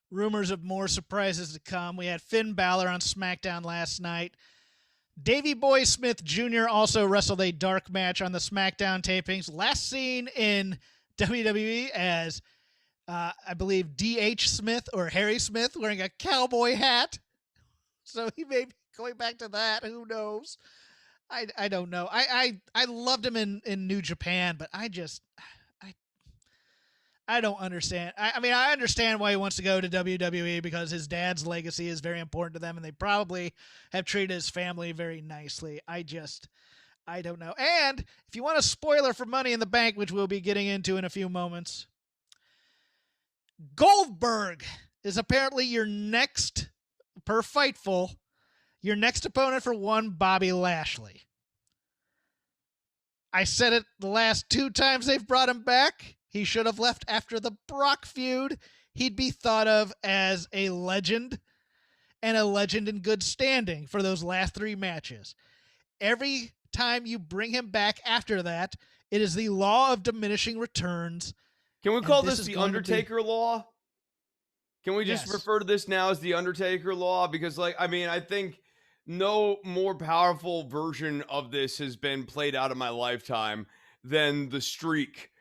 Rumors of more surprises to come. We had Finn Balor on SmackDown last night. Davey Boy Smith Jr. also wrestled a dark match on the SmackDown tapings. Last seen in WWE as, I believe, D.H. Smith or Harry Smith wearing a cowboy hat. So he may be going back to that. Who knows? I don't know. I loved him in New Japan, but I don't understand. I mean, I understand why he wants to go to WWE because his dad's legacy is very important to them, and they probably have treated his family very nicely. I don't know. And if you want a spoiler for Money in the Bank, which we'll be getting into in a few moments, Goldberg is apparently your next, per Fightful, your next opponent for one Bobby Lashley. I said it the last two times they've brought him back. He should have left after the Brock feud. He'd be thought of as a legend, and a legend in good standing for those last three matches. Every time you bring him back after that, it is the law of diminishing returns. Can we call this the Undertaker law? Can we just refer to this now as the Undertaker law? Because, like, I mean, I think no more powerful version of this has been played out in my lifetime than the streak.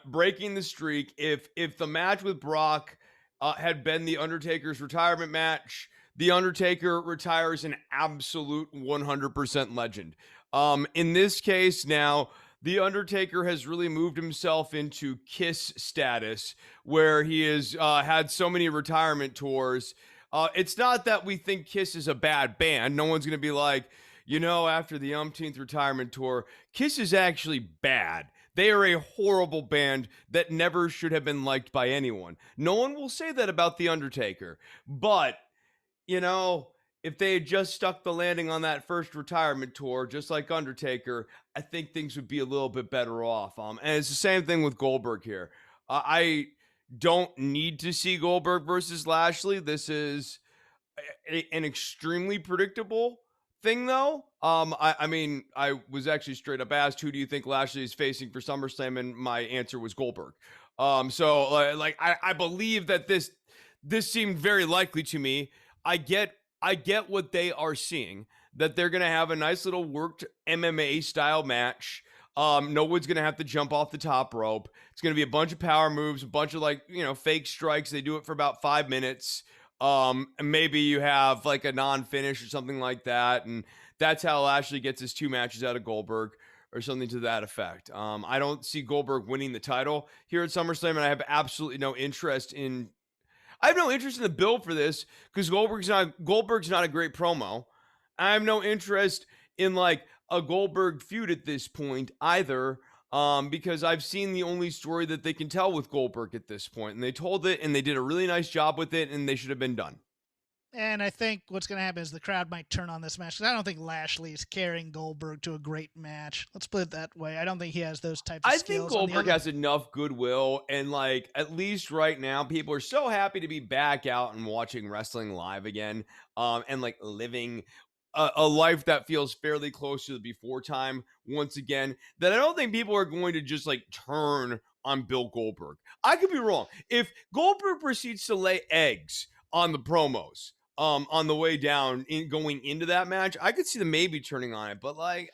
Breaking the streak. If the match with Brock had been the Undertaker's retirement match, the Undertaker retires an absolute 100% legend. In this case, now the Undertaker has really moved himself into Kiss status, where he has had so many retirement tours. It's not that we think Kiss is a bad band. No one's going to be like, after the umpteenth retirement tour, Kiss is actually bad. They are a horrible band that never should have been liked by anyone. No one will say that about The Undertaker. But, if they had just stuck the landing on that first retirement tour, just like Undertaker, I think things would be a little bit better off. And it's the same thing with Goldberg here. I don't need to see Goldberg versus Lashley. This is an extremely predictable thing, though. I mean, I was actually straight up asked, who do you think Lashley is facing for SummerSlam? And my answer was Goldberg. I believe that this seemed very likely to me. I get what they are seeing, that they're going to have a nice little worked MMA style match. No one's going to have to jump off the top rope. It's going to be a bunch of power moves, a bunch of fake strikes. They do it for about 5 minutes. And maybe you have like a non-finish or something like that. And that's how Lashley gets his 2 matches out of Goldberg or something to that effect. I don't see Goldberg winning the title here at SummerSlam, and I have absolutely no interest in the build for this, because Goldberg's not a great promo. I have no interest in like a Goldberg feud at this point either, because I've seen the only story that they can tell with Goldberg at this point, and they told it, and they did a really nice job with it, and they should have been done. And I think what's going to happen is the crowd might turn on this match, because I don't think Lashley's carrying Goldberg to a great match. Let's put it that way. I don't think he has those types of skills. I think Goldberg has enough goodwill, and like, at least right now, people are so happy to be back out and watching wrestling live again, and like living a life that feels fairly close to the before time once again, that I don't think people are going to just like turn on Bill Goldberg. I could be wrong. If Goldberg proceeds to lay eggs on the promos, on the way down going into that match, I could see them maybe turning on it, but like,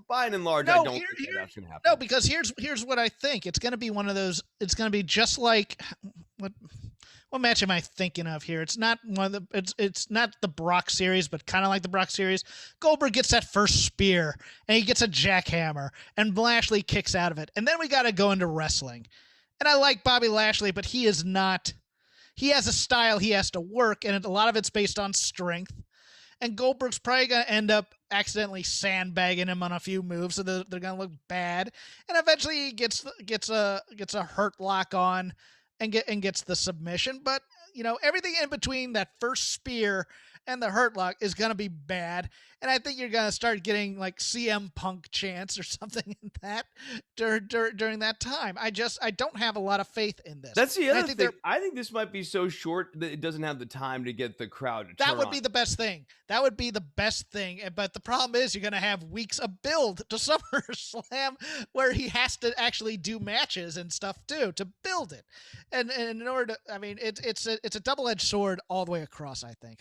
by and large, I don't think that's gonna happen. No, because here's what I think. It's gonna be one of those. It's gonna be just like what match am I thinking of here? It's not one of the. It's not the Brock series, but kind of like the Brock series. Goldberg gets that first spear, and he gets a jackhammer, and Lashley kicks out of it, and then we got to go into wrestling. And I like Bobby Lashley, but he is not. He has a style he has to work, and a lot of it's based on strength. And Goldberg's probably going to end up accidentally sandbagging him on a few moves, so they're going to look bad. And eventually he gets a hurt lock on and gets the submission. But everything in between that first spear and the hurt lock is going to be bad. And I think you're going to start getting like CM Punk chants or something in that during that time. I don't have a lot of faith in this. That's the other thing. I think this might be so short that it doesn't have the time to get the crowd to turn on. That would be the best thing. That would be the best thing. But the problem is you're going to have weeks of build to SummerSlam where he has to actually do matches and stuff too to build it. And in order to, I mean, it's a double-edged sword all the way across, I think.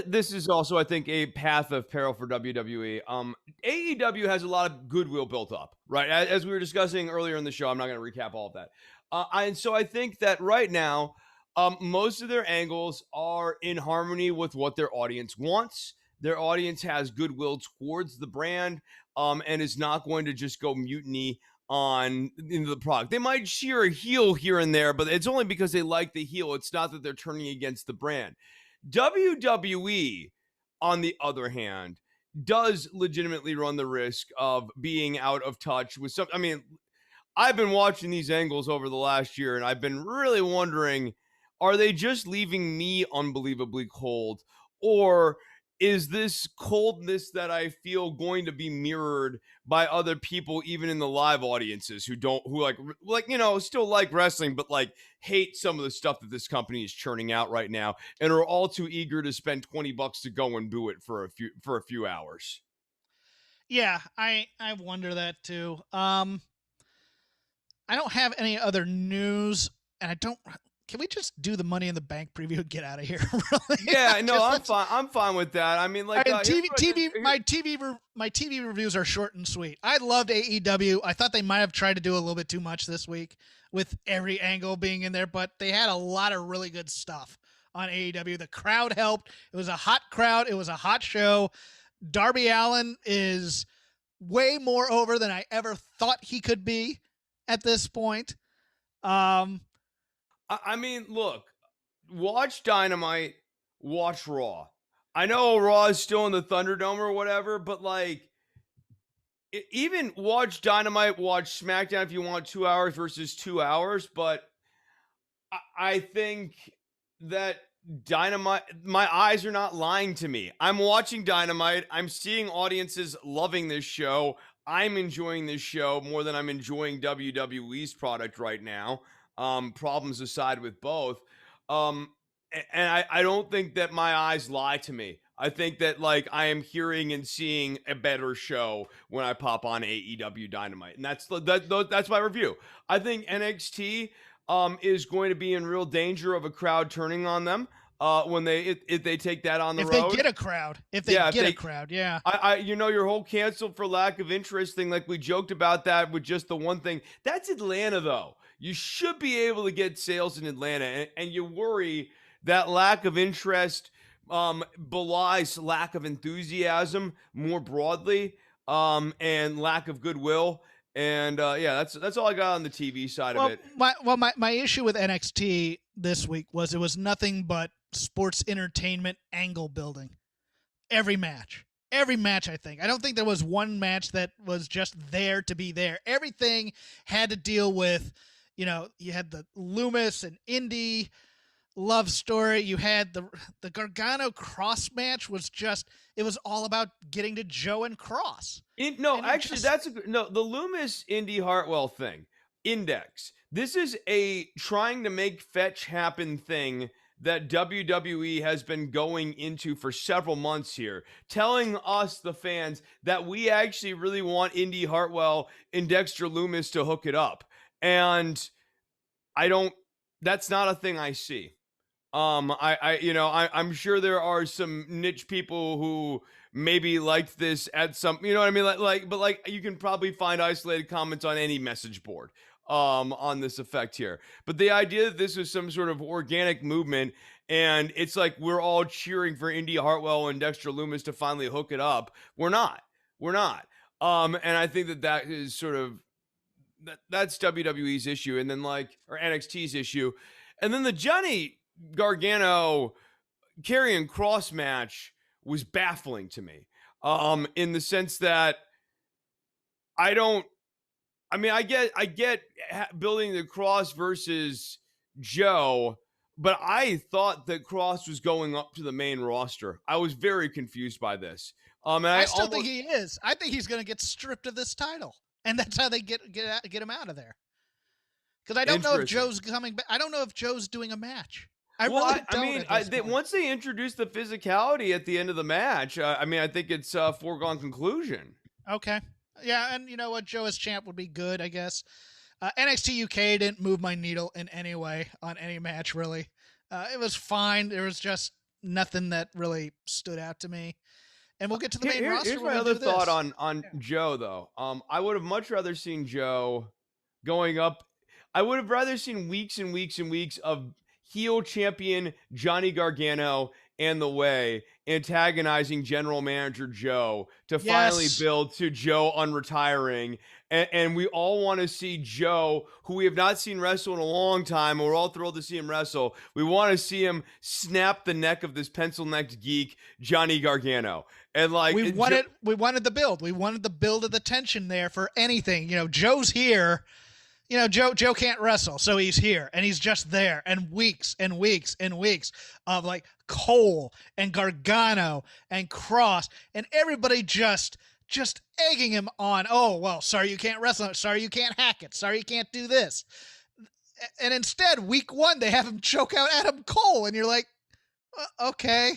This is also, I think, a path of peril for WWE. AEW has a lot of goodwill built up, right? As we were discussing earlier in the show, I'm not going to recap all of that. And so I think that right now, most of their angles are in harmony with what their audience wants. Their audience has goodwill towards the brand, and is not going to just go mutiny into the product. They might cheer a heel here and there, but it's only because they like the heel. It's not that they're turning against the brand. WWE, on the other hand, does legitimately run the risk of being out of touch with some. I mean, I've been watching these angles over the last year, and I've been really wondering, are they just leaving me unbelievably cold? Or is this coldness that I feel going to be mirrored by other people, even in the live audiences who still like wrestling, but like hate some of the stuff that this company is churning out right now and are all too eager to spend $20 to go and boo it for a few hours? Yeah, I wonder that too. I don't have any other news, and can we just do the Money in the Bank preview and get out of here? Really? Yeah, no, I'm fine. I'm fine with that. I mean, like my TV reviews are short and sweet. I loved AEW. I thought they might have tried to do a little bit too much this week with every angle being in there, but they had a lot of really good stuff on AEW. The crowd helped. It was a hot crowd. It was a hot show. Darby Allin is way more over than I ever thought he could be at this point. I mean, look, watch Dynamite, watch Raw. I know Raw is still in the Thunderdome or whatever, but like, even watch Dynamite, watch SmackDown if you want 2 hours versus 2 hours. But I think that Dynamite, my eyes are not lying to me. I'm watching Dynamite. I'm seeing audiences loving this show. I'm enjoying this show more than I'm enjoying WWE's product right now. Problems aside with both. And I don't think that my eyes lie to me. I think that like I am hearing and seeing a better show when I pop on AEW Dynamite. And that's my review. I think NXT is going to be in real danger of a crowd turning on them when if they take that on the road. If they get a crowd. If they get a crowd, yeah. Your whole canceled for lack of interest thing, like we joked about that with just the one thing. That's Atlanta, though. You should be able to get sales in Atlanta, and you worry that lack of interest belies lack of enthusiasm more broadly, and lack of goodwill. And that's all I got on the TV side of it. My issue with NXT this week was it was nothing but sports entertainment angle building. Every match, I think. I don't think there was one match that was just there to be there. Everything had to deal with, you had the Loomis and Indy love story. You had the Gargano Cross match it was all about getting to Joe and Cross. The Loomis Indy Hartwell thing. Index. This is a trying to make fetch happen thing that WWE has been going into for several months here, telling us, the fans, that we actually really want Indy Hartwell and Dexter Loomis to hook it up. And that's not a thing I see. I'm sure there are some niche people who maybe liked this at some, you know what I mean? But you can probably find isolated comments on any message board, on this effect here. But the idea that this is some sort of organic movement and it's like we're all cheering for Indy Hartwell and Dexter Loomis to finally hook it up. We're not. And I think that is sort of, that's WWE's issue. And then or NXT's issue. And then the Johnny Gargano Karrion Kross match was baffling to me, in the sense that I get building the Kross versus Joe, but I thought that Kross was going up to the main roster. I was very confused by this. And I still think he is. I think he's going to get stripped of this title, and that's how they get him out of there. Because I don't know if Joe's coming back. I don't know if Joe's doing a match. Once they introduce the physicality at the end of the match, I think it's a foregone conclusion. Okay. Yeah, and you know what? Joe as champ would be good, I guess. NXT UK didn't move my needle in any way on any match, really. It was fine. There was just nothing that really stood out to me. And we'll get to the main roster. Here's my other thought on Joe, though. I would have much rather seen Joe going up. I would have rather seen weeks and weeks and weeks of heel champion Johnny Gargano and The Way antagonizing general manager Joe to finally build to Joe unretiring. And we all want to see Joe, who we have not seen wrestle in a long time. We're all thrilled to see him wrestle. We want to see him snap the neck of this pencil-necked geek, Johnny Gargano. And we wanted the build. We wanted the build of the tension there for anything. Joe's here. Joe can't wrestle, so he's here, and he's just there, and weeks and weeks and weeks of Cole and Gargano and Cross and everybody just egging him on. Oh, well, sorry you can't wrestle. Sorry you can't hack it. Sorry you can't do this. And instead, week one, they have him choke out Adam Cole, and you're like, okay,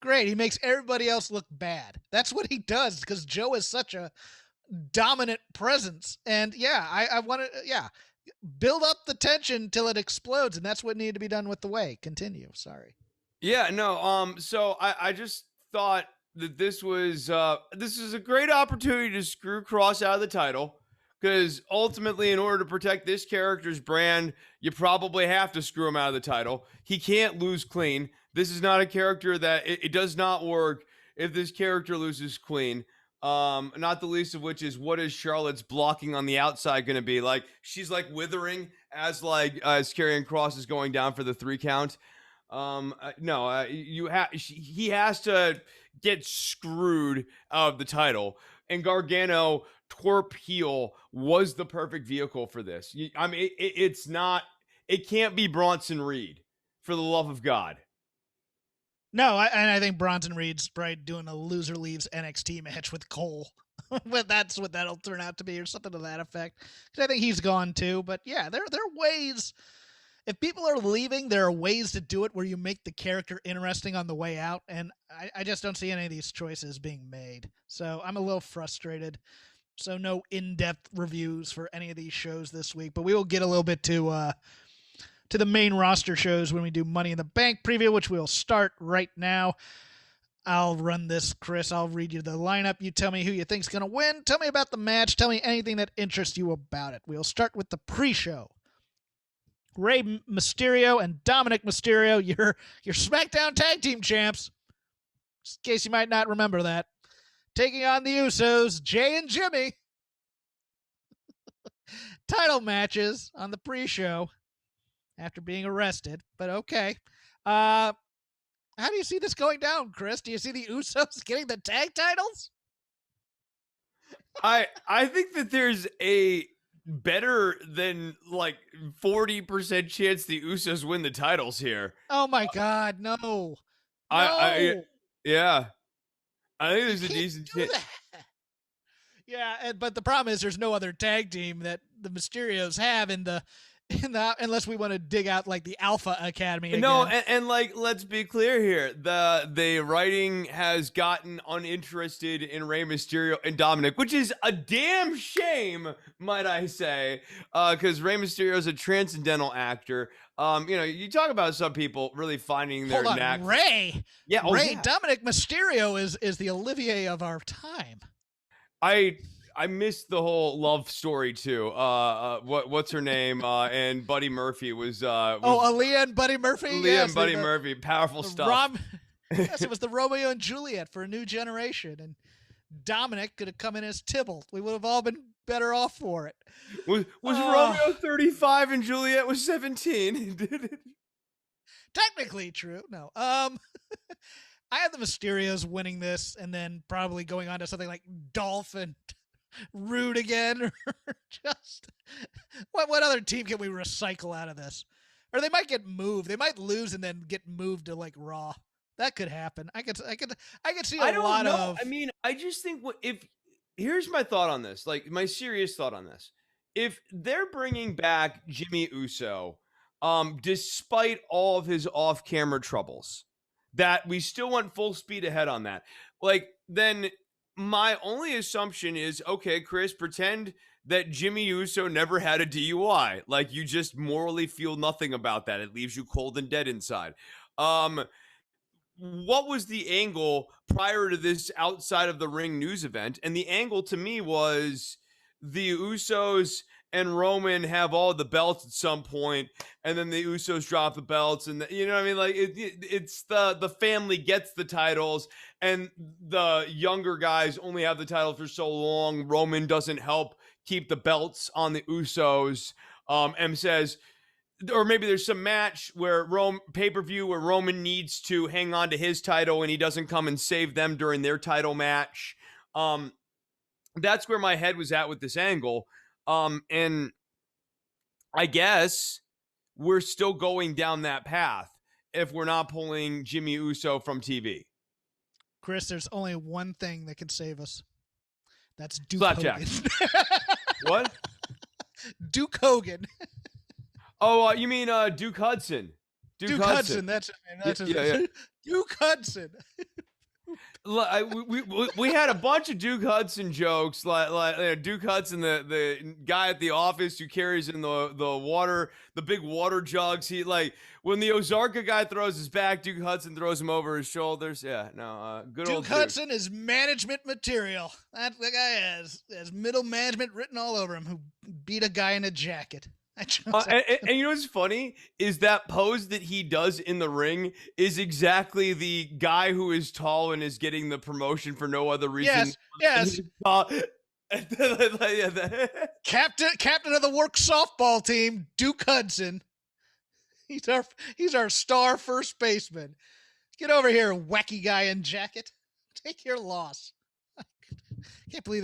great. He makes everybody else look bad. That's what he does, because Joe is such a dominant presence. And yeah, I want to, build up the tension till it explodes. And that's what needed to be done with the way. Continue. Sorry. Yeah, no. So I just thought that this is a great opportunity to screw Cross out of the title, because ultimately, in order to protect this character's brand, you probably have to screw him out of the title. He can't lose clean. This is not a character that it does not work if this character loses clean. Not the least of which is, what is Charlotte's blocking on the outside going to be like? She's like withering as Karrion Kross is going down for the 3 count. No, he has to get screwed out of the title, and Gargano twerp heel was the perfect vehicle for this. I mean, it's not, it can't be Bronson Reed, for the love of God. No, I think Bronson Reed's probably doing a loser leaves NXT match with Cole. But that's what that'll turn out to be, or something to that effect. Because I think he's gone too. But yeah, there are ways. If people are leaving, there are ways to do it where you make the character interesting on the way out. And I just don't see any of these choices being made. So I'm a little frustrated. So no in-depth reviews for any of these shows this week. But we will get a little bit to the main roster shows when we do Money in the Bank preview, which we'll start right now. I'll run this, Chris. I'll read you the lineup. You tell me who you think's going to win. Tell me about the match. Tell me anything that interests you about it. We'll start with the pre-show. Rey Mysterio and Dominic Mysterio, your SmackDown Tag Team champs, just in case you might not remember that, taking on the Usos, Jay and Jimmy. Title matches on the pre-show after being arrested, but okay. How do you see this going down, Chris? Do you see the Usos getting the tag titles? I think that there's a better than like 40% chance the Usos win the titles here. Oh my God, no. Yeah. I think there's a decent chance. Yeah, but the problem is there's no other tag team that the Mysterios have in the unless we want to dig out like the Alpha Academy again. No, and like, let's be clear here. The writing has gotten uninterested in Rey Mysterio and Dominic, which is a damn shame, might I say, because Rey Mysterio is a transcendental actor. You talk about some people really finding their knack. Rey. Yeah, Rey. Dominic Mysterio is the Olivier of our time. I missed the whole love story too. What's her name? And Buddy Murphy was Aaliyah and Buddy Murphy. Aaliyah and Buddy Murphy, powerful stuff. Yes, it was the Romeo and Juliet for a new generation, and Dominic could have come in as Tybalt. We would have all been better off for it. Was Romeo 35 and Juliet was 17? Technically true. No. I have the Mysterios winning this, and then probably going on to something like Dolph and Rude again, or just what other team can we recycle out of this? Or they might get moved. They might lose and then get moved to like Raw. That could happen. I could see a lot of. I mean, I just think here's my thought on this. Like, my serious thought on this. If they're bringing back Jimmy Uso, despite all of his off-camera troubles, that we still want full speed ahead on that. Like, then my only assumption is, okay, Chris, pretend that Jimmy Uso never had a DUI. Like, you just morally feel nothing about that. It leaves you cold and dead inside. What was the angle prior to this outside of the ring news event? And the angle to me was the Usos and Roman have all the belts at some point, and then the Usos drop the belts, and you know what I mean? Like, it's the family gets the titles, and the younger guys only have the title for so long. Roman doesn't help keep the belts on the Usos, and says, or maybe there's some match where pay-per-view where Roman needs to hang on to his title, and he doesn't come and save them during their title match. That's where my head was at with this angle. And I guess we're still going down that path if we're not pulling Jimmy Uso from TV. Chris, there's only one thing that can save us. That's Duke Slapjack. Hogan. What? Duke Hogan. Oh, you mean Duke Hudson? Duke Hudson. That's his name. That's his name. Yeah. Duke Hudson. We had a bunch of Duke Hudson jokes, like Duke Hudson, the guy at the office who carries in the water, the big water jugs. He like when the Ozarka guy throws his back, Duke Hudson throws him over his shoulders. Yeah, no, good Duke old Hudson is management material. That guy has middle management written all over him. Who beat a guy in a jacket. And you know what's funny is that pose that he does in the ring is exactly the guy who is tall and is getting the promotion for no other reason. Yes. Captain of the work softball team, Duke Hudson. He's our star first baseman. Get over here, wacky guy in jacket. Take your loss. Can't believe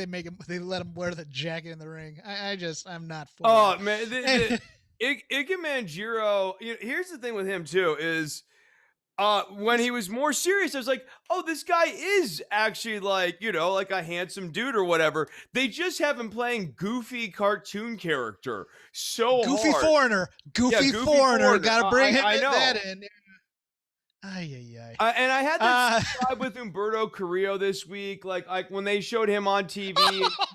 they let him wear the jacket in the ring. I'm not for it. Man, Ike Manjiro, here's the thing with him too is when he was more serious, I was like, oh, this guy is actually like a handsome dude or whatever. They just have him playing goofy cartoon character so goofy hard. Goofy foreigner. Gotta bring that in. And I had that vibe with Humberto Carrillo this week. Like when they showed him on TV,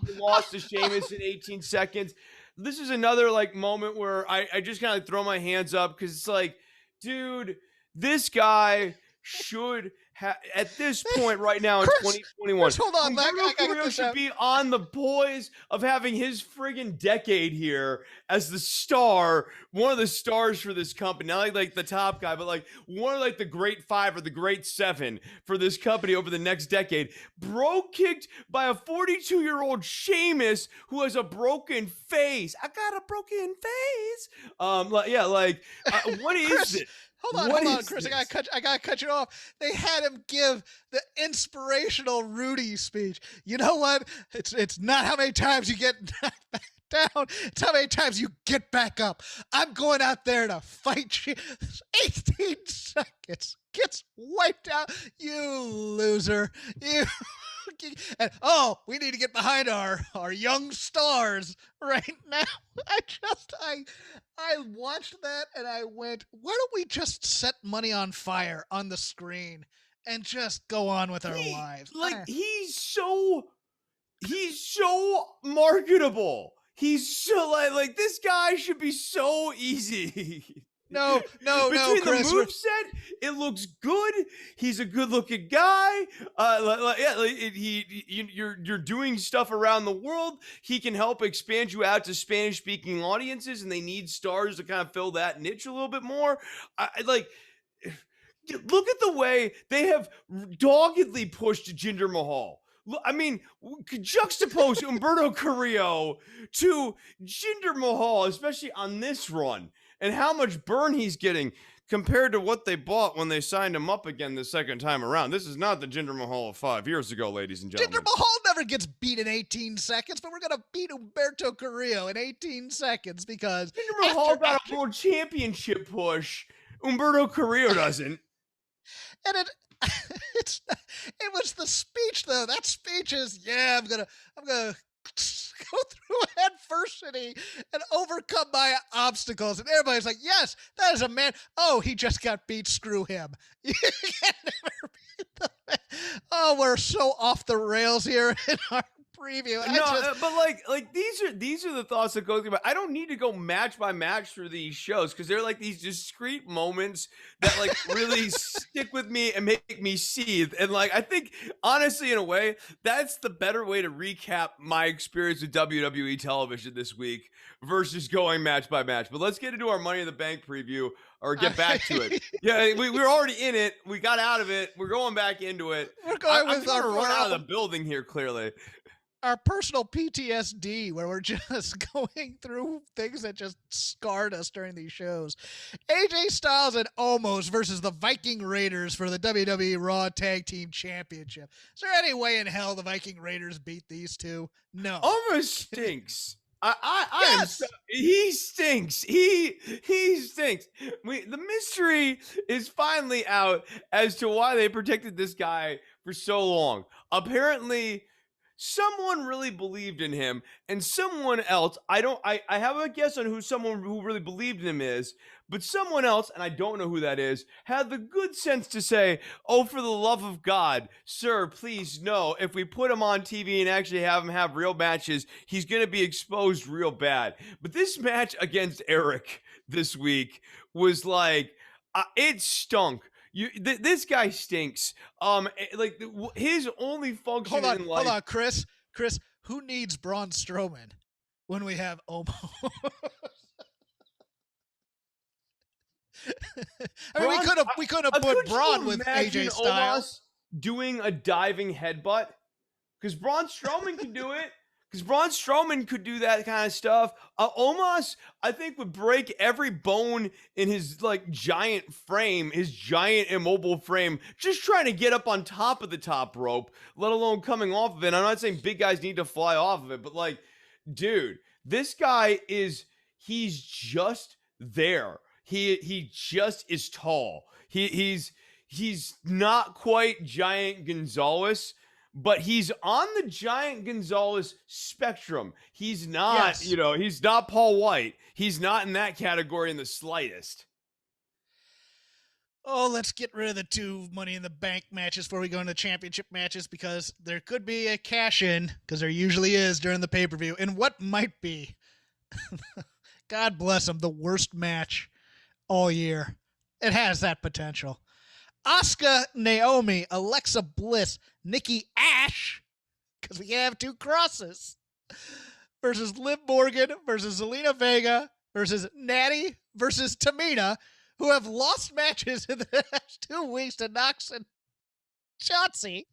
he lost to Sheamus in 18 seconds. This is another like moment where I just kind of throw my hands up because it's like, dude, this guy should have at this point right now in 2021. Hold on, Humberto Carrillo should be on the boys of having his friggin' decade here as the star, one of the stars for this company. Not like the top guy, but like one of like the great 5 or the great 7 for this company over the next decade. Bro kicked by a 42-year-old Sheamus who has a broken face. I got a broken face. What is it? Hold on, Chris. I gotta cut you off. They had him give the inspirational Rudy speech. You know what? It's not how many times you get knocked back down. It's how many times you get back up. I'm going out there to fight you. 18 seconds. Gets wiped out. You loser. You. And we need to get behind our young stars right now. I watched that and I went, why don't we just set money on fire on the screen and just go on with our lives? Like he's so marketable. He's so like this guy should be so easy. No, Between Chris, the moveset, it looks good. He's a good-looking guy. You're doing stuff around the world. He can help expand you out to Spanish-speaking audiences, and they need stars to kind of fill that niche a little bit more. Look at the way they have doggedly pushed Jinder Mahal. I mean, juxtapose Humberto Carrillo to Jinder Mahal, especially on this run, and how much burn he's getting compared to what they bought when they signed him up again the second time around. This is not the Jinder Mahal of 5 years ago, ladies and gentlemen. Jinder Mahal never gets beat in 18 seconds, but we're going to beat Humberto Carrillo in 18 seconds because Jinder Mahal got a world championship push. Humberto Carrillo doesn't. And it was the speech though. That speech is, I'm gonna go through adversity and overcome my obstacles. And everybody's like, yes, that is a man. Oh, he just got beat. Screw him. You can never beat the man. Oh, we're so off the rails here in our preview. But these are the thoughts that go through. I don't need to go match by match through these shows because they're like these discrete moments that like really stick with me and make me seethe. And like I think honestly, in a way, that's the better way to recap my experience with WWE television this week versus going match by match. But let's get into our Money in the Bank preview or get back to it. Yeah, we're already in it. We got out of it. We're going back into it. We're going I'm going to run out of the building here, clearly. Our personal PTSD, where we're just going through things that just scarred us during these shows. AJ Styles and Omos versus the Viking Raiders for the WWE Raw Tag Team Championship. Is there any way in hell the Viking Raiders beat these two? No. Omos stinks. He stinks. He stinks. The mystery is finally out as to why they protected this guy for so long. Apparently, someone really believed in him, and someone else, I have a guess on who someone who really believed in him is, but someone else, and I don't know who that is, had the good sense to say, oh, for the love of God, sir, please, no, if we put him on TV and actually have him have real matches, he's going to be exposed real bad. But this match against Eric this week was like, it stunk. This guy stinks. His only function in life. Hold on, Chris. Chris, who needs Braun Strowman when we have Omos? I mean, we could have put Braun with AJ Styles doing a diving headbutt, because Braun Strowman can do it. Because Braun Strowman could do that kind of stuff. Omos, I think, would break every bone in his giant frame, his giant immobile frame, just trying to get up on top of the top rope, let alone coming off of it. I'm not saying big guys need to fly off of it, but dude, this guy he's just there. He just is tall. He's not quite Giant Gonzalez, but he's on the Giant Gonzalez spectrum. He's not, he's not Paul White. He's not in that category in the slightest. Oh, let's get rid of the 2 Money in the Bank matches before we go into championship matches, because there could be a cash-in, because there usually is during the pay-per-view, and what might be, God bless him, the worst match all year. It has that potential. Asuka, Naomi, Alexa Bliss, Nikki Ash, because we can have 2 crosses, versus Liv Morgan, versus Zelina Vega, versus Natty, versus Tamina, who have lost matches in the last 2 weeks to Nox and Shotzi.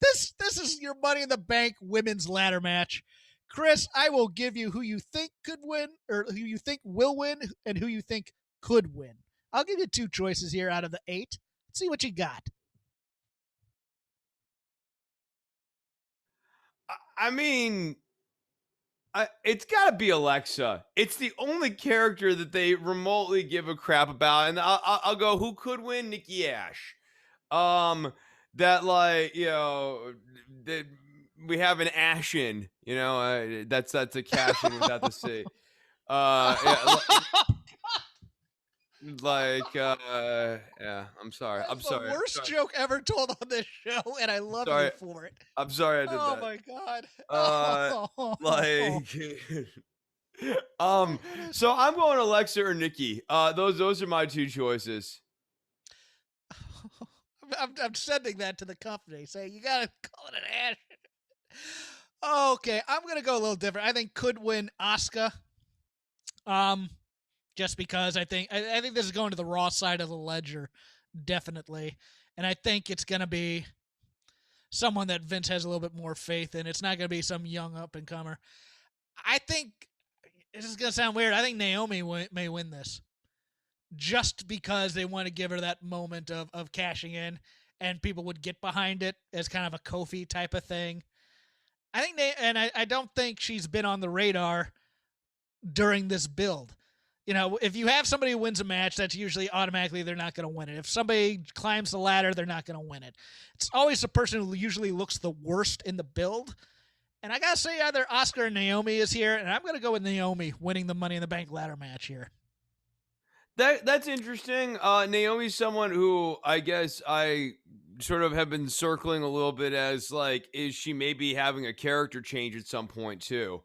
This is your Money in the Bank women's ladder match. Chris, I will give you who you think could win, or who you think will win, and who you think could win. I'll give you 2 choices here out of the 8. Let's see what you got. I mean, it's got to be Alexa. It's the only character that they remotely give a crap about, and I'll go, who could win? Nikki Ash. That that we have an ash in. That's a cash in without the C. Yeah, I'm sorry. That's the worst joke ever told on this show, and I love you for it. I'm sorry I did that. Oh my God. So I'm going Alexa or Nikki. Those are my 2 choices. I'm sending that to the company, saying you gotta call it an ash. Okay, I'm gonna go a little different. I think could win Asuka. Just because I think this is going to the Raw side of the ledger, definitely. And I think it's going to be someone that Vince has a little bit more faith in. It's not going to be some young up-and-comer. I think, this is going to sound weird, I think Naomi may win this. Just because they want to give her that moment of cashing in, and people would get behind it as kind of a Kofi type of thing. I think I don't think she's been on the radar during this build. If you have somebody who wins a match, that's usually automatically they're not going to win it. If somebody climbs the ladder, they're not going to win it. It's always the person who usually looks the worst in the build. And I got to say either Asuka or Naomi is here, and I'm going to go with Naomi winning the Money in the Bank ladder match here. That's interesting. Naomi's someone who I guess I sort of have been circling a little bit as is she maybe having a character change at some point too?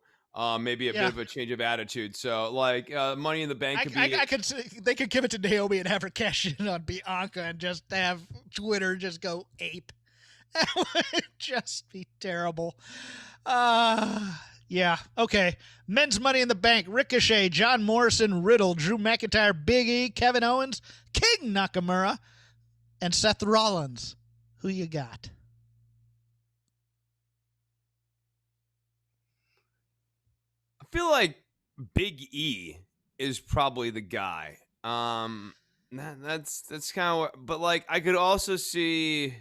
Maybe a bit of a change of attitude. So, Money in the Bank could be. They could give it to Naomi and have her cash in on Bianca and just have Twitter just go ape. That would just be terrible. Yeah. Okay. Men's Money in the Bank: Ricochet, John Morrison, Riddle, Drew McIntyre, Big E, Kevin Owens, King Nakamura, and Seth Rollins. Who you got? I feel like Big E is probably the guy. That's kind of, but I could also see.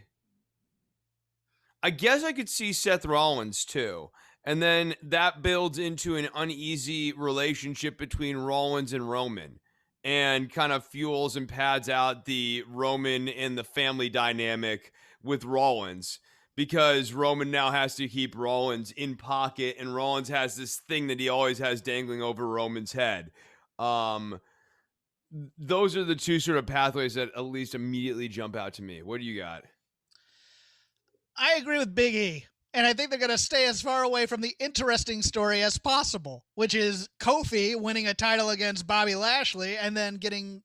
I guess I could see Seth Rollins too, and then that builds into an uneasy relationship between Rollins and Roman, and kind of fuels and pads out the Roman and the family dynamic with Rollins. because Roman now has to keep Rollins in pocket, and Rollins has this thing that he always has dangling over Roman's head. Those are the two sort of pathways that at least immediately jump out to me. What do you got? I agree with Big E. And I think they're going to stay as far away from the interesting story as possible, which is Kofi winning a title against Bobby Lashley and then getting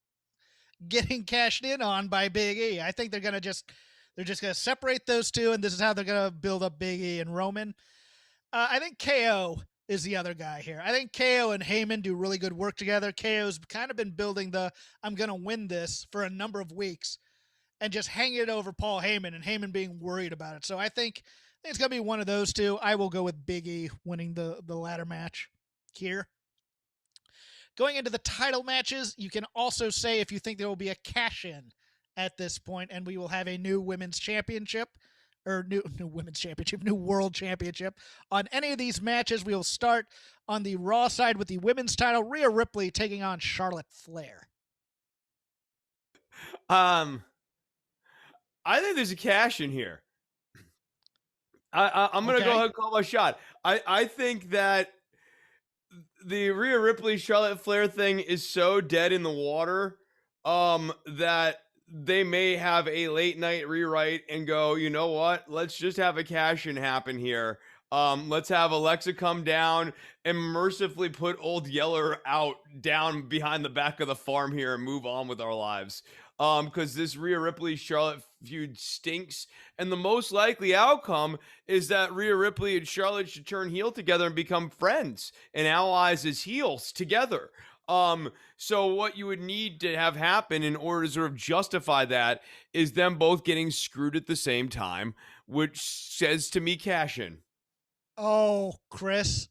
cashed in on by Big E. I think they're just going to separate those two, and this is how they're going to build up Big E and Roman. I think KO is the other guy here. I think KO and Heyman do really good work together. KO's kind of been building the I'm going to win this for a number of weeks and just hanging it over Paul Heyman and Heyman being worried about it. So I think it's going to be one of those two. I will go with Big E winning the ladder match here. Going into the title matches, you can also say if you think there will be a cash-in at this point, and we will have a new women's championship, or new women's championship, new world championship. On any of these matches, we will start on the Raw side with the women's title, Rhea Ripley taking on Charlotte Flair. I think there's a cash in here. I'm going to go ahead and call my shot. I think that the Rhea Ripley Charlotte Flair thing is so dead in the water that they may have a late night rewrite and go, you know what? Let's just have a cash in happen here. Let's have Alexa come down and mercifully put Old Yeller out down behind the back of the farm here and move on with our lives. Because this Rhea Ripley Charlotte feud stinks, and the most likely outcome is that Rhea Ripley and Charlotte should turn heel together and become friends and allies as heels together. So what you would need to have happen in order to sort of justify that is them both getting screwed at the same time, which says to me cash in. Oh, Chris,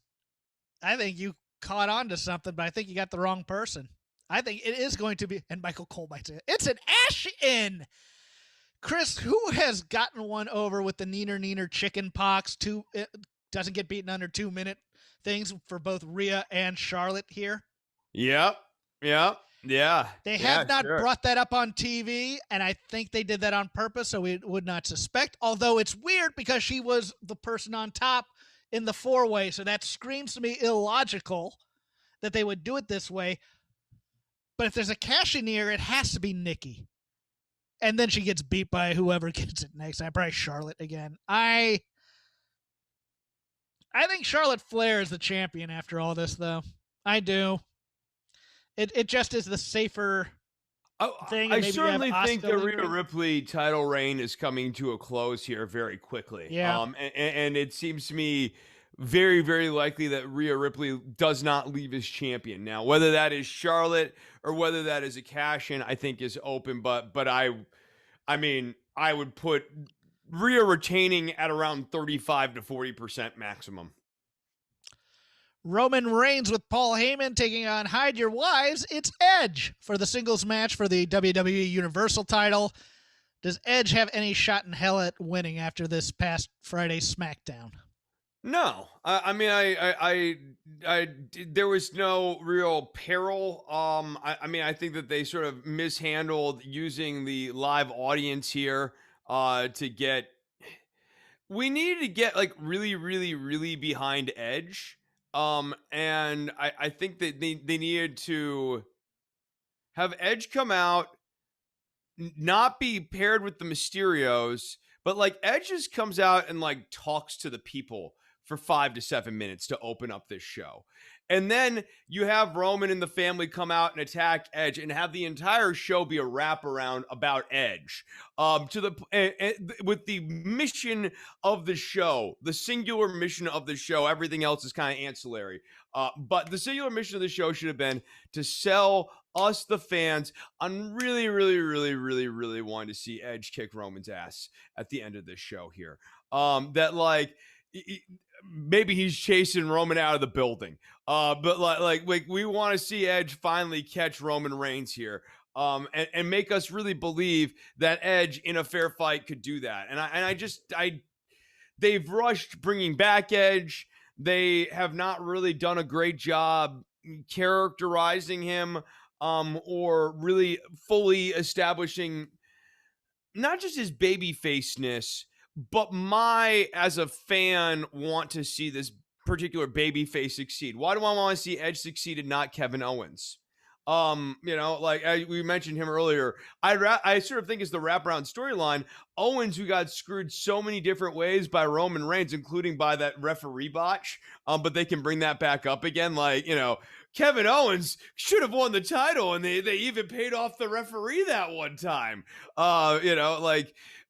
I think you caught on to something, but I think you got the wrong person. I think it is going to be, and Michael Cole might say, it's an ash-in. Chris, who has gotten one over with the neener chicken pox? Doesn't get beaten under 2-minute things for both Rhea and Charlotte here. Yep. They have not brought that up on TV, and I think they did that on purpose, so we would not suspect. Although it's weird because she was the person on top in the 4-way, so that screams to me illogical that they would do it this way. But if there's a cashier, it has to be Nikki. And then she gets beat by whoever gets it next. Probably Charlotte again. I think Charlotte Flair is the champion after all this, though. I do. It just is the safer thing. I certainly think the Rhea Ripley title reign is coming to a close here very quickly. Yeah. And it seems to me very, very likely that Rhea Ripley does not leave as champion. Now, whether that is Charlotte or whether that is a cash-in, I think is open. But I mean, I would put Rhea retaining at around 35 to 40% maximum. Roman Reigns with Paul Heyman taking on Hide Your Wives. It's Edge for the singles match for the WWE Universal title. Does Edge have any shot in hell at winning after this past Friday's SmackDown? No, I mean, I there was no real peril. I mean, I think that they sort of mishandled using the live audience here to get. We needed to get like really, really, really behind Edge. And I think that they needed to have Edge come out, not be paired with the Mysterios, but like Edge just comes out and like talks to the people for 5 to 7 minutes to open up this show. And then you have Roman and the family come out and attack Edge and have the entire show be a wraparound about Edge. With the mission of the show, the singular mission of the show, everything else is kind of ancillary. But the singular mission of the show should have been to sell us, the fans, on really, really, really, really, really wanting to see Edge kick Roman's ass at the end of this show here. That like... maybe he's chasing Roman out of the building. But like we want to see Edge finally catch Roman Reigns here. And make us really believe that Edge in a fair fight could do that. And they've rushed bringing back Edge. They have not really done a great job characterizing him, or really fully establishing not just his baby faceness, But as a fan, want to see this particular babyface succeed. Why do I want to see Edge succeed and not Kevin Owens? Like we mentioned him earlier. I sort of think is the wraparound storyline. Owens, who got screwed so many different ways by Roman Reigns, including by that referee botch. But they can bring that back up again. Like, Kevin Owens should have won the title, and they even paid off the referee that one time.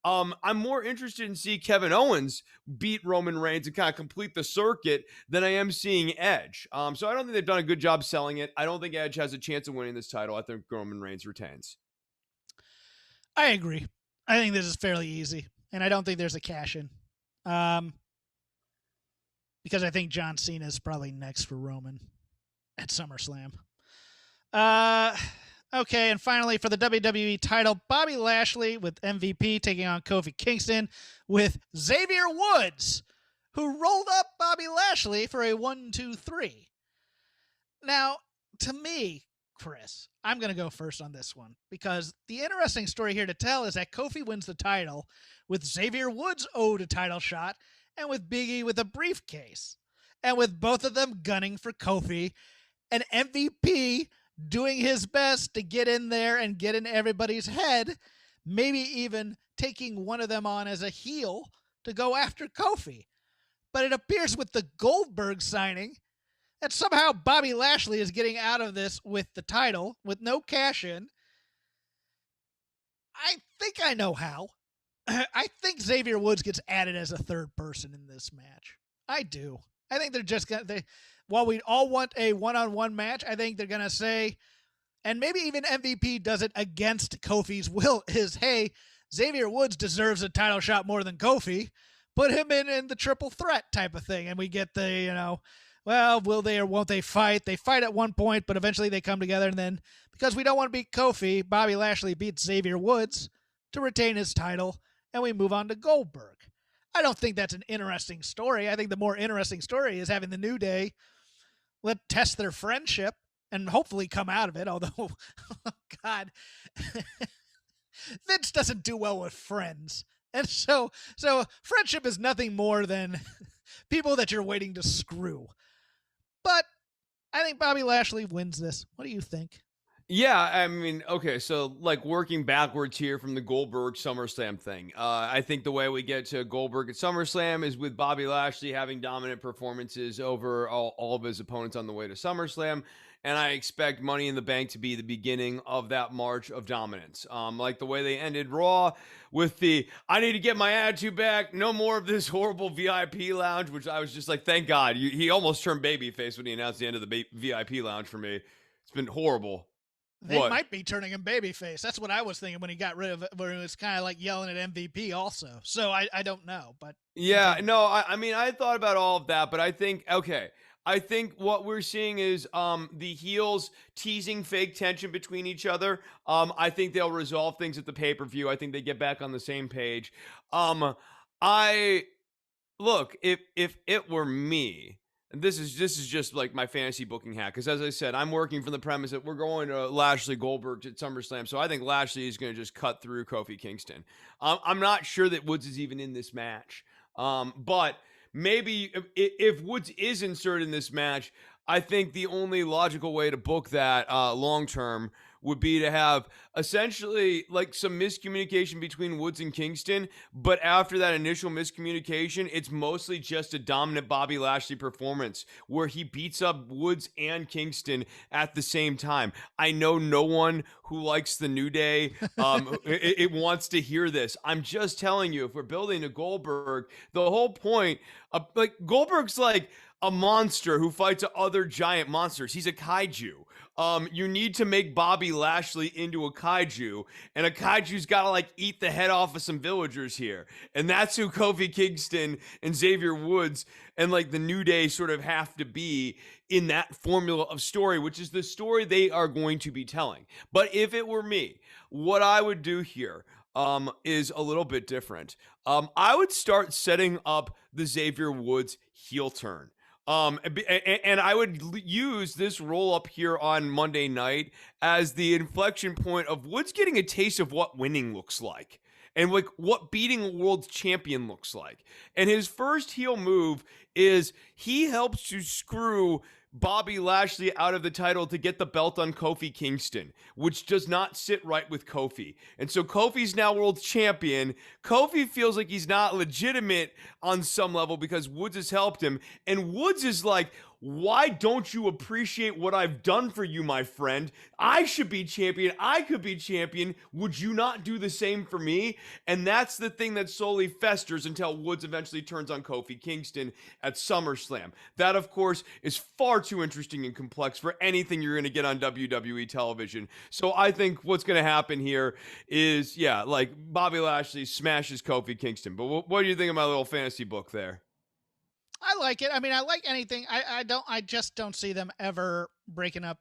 I'm more interested in seeing Kevin Owens beat Roman Reigns and kind of complete the circuit than I am seeing Edge. So I don't think they've done a good job selling it. I don't think Edge has a chance of winning this title. I think Roman Reigns retains. I agree. I think this is fairly easy, and I don't think there's a cash in. Because I think John Cena is probably next for Roman at SummerSlam. Okay, and finally for the WWE title, Bobby Lashley with MVP taking on Kofi Kingston with Xavier Woods, who rolled up Bobby Lashley for a 1-2-3. Now, to me, Chris, I'm going to go first on this one because the interesting story here to tell is that Kofi wins the title with Xavier Woods owed a title shot and with Big E with a briefcase. And with both of them gunning for Kofi, and MVP doing his best to get in there and get in everybody's head, maybe even taking one of them on as a heel to go after Kofi. But it appears with the Goldberg signing that somehow Bobby Lashley is getting out of this with the title, with no cash in. I think I know how. I think Xavier Woods gets added as a third person in this match. I do. I think they're just going to, while we all want a one-on-one match, I think they're going to say, and maybe even MVP does it against Kofi's will, is, hey, Xavier Woods deserves a title shot more than Kofi. Put him in the triple threat type of thing. And we get the, well, will they or won't they fight? They fight at one point, but eventually they come together. And then because we don't want to beat Kofi, Bobby Lashley beats Xavier Woods to retain his title. And we move on to Goldberg. I don't think that's an interesting story. I think the more interesting story is having the New Day test their friendship and hopefully come out of it. Although, oh God, Vince doesn't do well with friends. And so friendship is nothing more than people that you're waiting to screw. But I think Bobby Lashley wins this. What do you think? Yeah, I mean, okay, so like working backwards here from the Goldberg SummerSlam thing. I think the way we get to Goldberg at SummerSlam is with Bobby Lashley having dominant performances over all of his opponents on the way to SummerSlam. And I expect Money in the Bank to be the beginning of that march of dominance. Like the way they ended Raw with the, I need to get my attitude back. No more of this horrible VIP lounge, which I was just like, thank God. He almost turned babyface when he announced the end of the VIP lounge for me. It's been horrible. They might be turning him babyface. That's what I was thinking when he got rid of it, where he was kind of like yelling at MVP also. So I don't know, but yeah, no, I mean, I thought about all of that, but I think, okay, I think what we're seeing is the heels teasing fake tension between each other. I think they'll resolve things at the pay-per-view. I think they get back on the same page. Look, if it were me, and this is just like my fantasy booking hack, because as I said, I'm working from the premise that we're going to Lashley Goldberg at SummerSlam, so I think Lashley is going to just cut through Kofi Kingston. I'm not sure that Woods is even in this match, but maybe if Woods is inserted in this match, I think the only logical way to book that long term would be to have essentially like some miscommunication between Woods and Kingston, but after that initial miscommunication, it's mostly just a dominant Bobby Lashley performance where he beats up Woods and Kingston at the same time. I know no one who likes the New Day it wants to hear this. I'm just telling you, if we're building a Goldberg, the whole point of like Goldberg's like a monster who fights other giant monsters. He's a kaiju. You need to make Bobby Lashley into a kaiju, and a kaiju's got to like eat the head off of some villagers here. And that's who Kofi Kingston and Xavier Woods and like the New Day sort of have to be in that formula of story, which is the story they are going to be telling. But if it were me, what I would do here is a little bit different. I would start setting up the Xavier Woods heel turn. And I would use this roll up here on Monday night as the inflection point of Woods getting a taste of what winning looks like. and like what beating a world champion looks like. And his first heel move is he helps to screw Bobby Lashley out of the title to get the belt on Kofi Kingston, which does not sit right with Kofi. And so Kofi's now world champion. Kofi feels like he's not legitimate on some level because Woods has helped him. And Woods is like, why don't you appreciate what I've done for you, my friend? I should be champion. I could be champion. Would you not do the same for me? And that's the thing that slowly festers until Woods eventually turns on Kofi Kingston at SummerSlam. That, of course, is far too interesting and complex for anything you're going to get on WWE television. So I think what's going to happen here is, yeah, like Bobby Lashley smashes Kofi Kingston. But what do you think of my little fantasy book there? I like it. I mean, I like anything. I just don't see them ever breaking up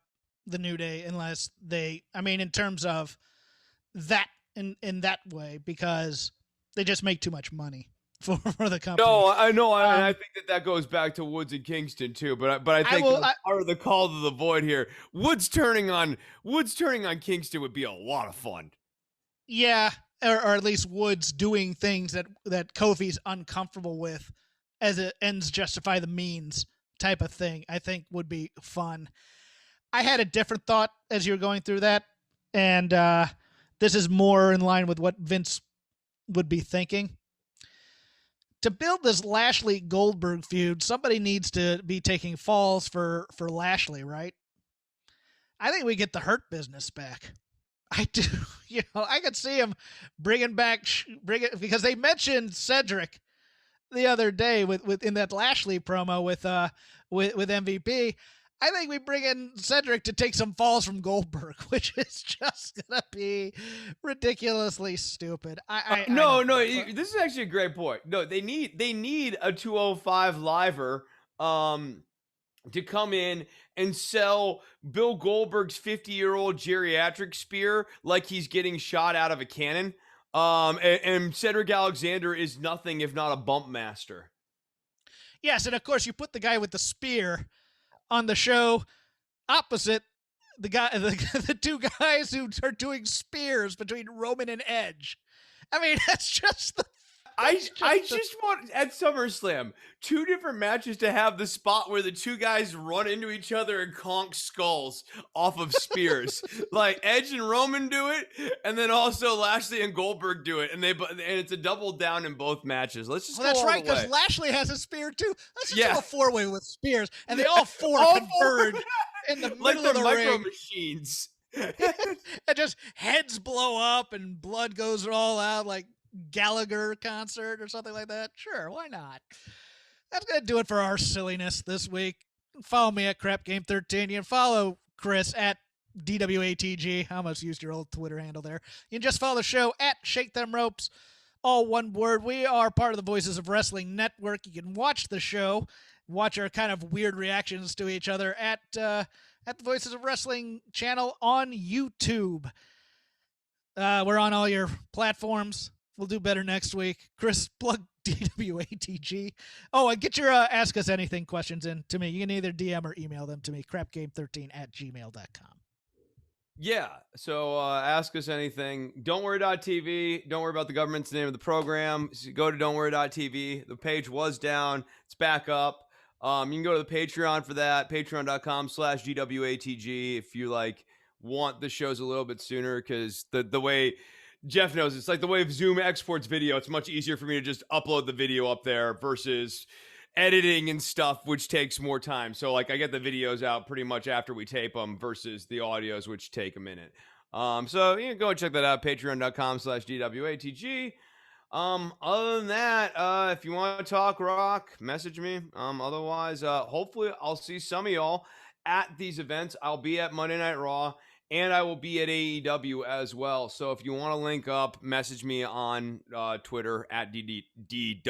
the New Day unless they, I mean, in terms of that, in that way, because they just make too much money for the company. No, I know. And I think that goes back to Woods and Kingston too, but I think part of the call to the void here, Woods turning on Kingston would be a lot of fun. Yeah. Or at least Woods doing things that Kofi's uncomfortable with, as it ends justify the means type of thing, I think would be fun. I had a different thought as you were going through that, and this is more in line with what Vince would be thinking. To build this Lashley-Goldberg feud, somebody needs to be taking falls for Lashley, right? I think we get the Hurt Business back. I do. I could see him bringing because they mentioned Cedric the other day with in that Lashley promo with MVP. I think we bring in Cedric to take some falls from Goldberg, which is just gonna be ridiculously stupid. No, this is actually a great point. No, they need a 205 liver to come in and sell Bill Goldberg's 50-year-old geriatric spear like he's getting shot out of a cannon. And Cedric Alexander is nothing if not a bump master. Yes, and of course you put the guy with the spear on the show opposite the two guys who are doing spears between Roman and Edge. I mean, that's just the. I just want at SummerSlam 2 different matches to have the spot where the 2 guys run into each other and conk skulls off of spears. Like Edge and Roman do it, and then also Lashley and Goldberg do it, and it's a double down in both matches. Let's just. Well, that's right, because Lashley has a spear too. Let's just do a 4-way with spears, and they all converge in the middle of the micro ring. Machines. And just heads blow up and blood goes all out like Gallagher concert or something like that. Sure, why not? That's gonna do it for our silliness this week. Follow me at Crap Game 13. You can follow Chris at DWATG. I almost used your old Twitter handle there. You can just follow the show at Shake Them Ropes, all one word. We are part of the Voices of Wrestling Network. You can watch the show, watch our kind of weird reactions to each other at the Voices of Wrestling channel on YouTube. We're on all your platforms. We'll do better next week. Chris, plug DWATG. Oh, and get your Ask Us Anything questions in to me. You can either DM or email them to me, crapgame13@gmail.com. Yeah, so ask us anything. Don'tWorry.tv. Don't worry about the government's name of the program. So go to Don'tWorry.tv. The page was down. It's back up. You can go to the Patreon for that, patreon.com/DWATG if you want the shows a little bit sooner, because the way Jeff knows, it's like the way Zoom exports video. It's much easier for me to just upload the video up there versus editing and stuff, which takes more time. So I get the videos out pretty much after we tape them versus the audios, which take a minute. So you can go and check that out, patreon.com/DWATG. Other than that, if you want to talk rock, message me. Otherwise, hopefully I'll see some of y'all at these events. I'll be at Monday Night Raw, and I will be at AEW as well. So if you want to link up, message me on Twitter at DWATG.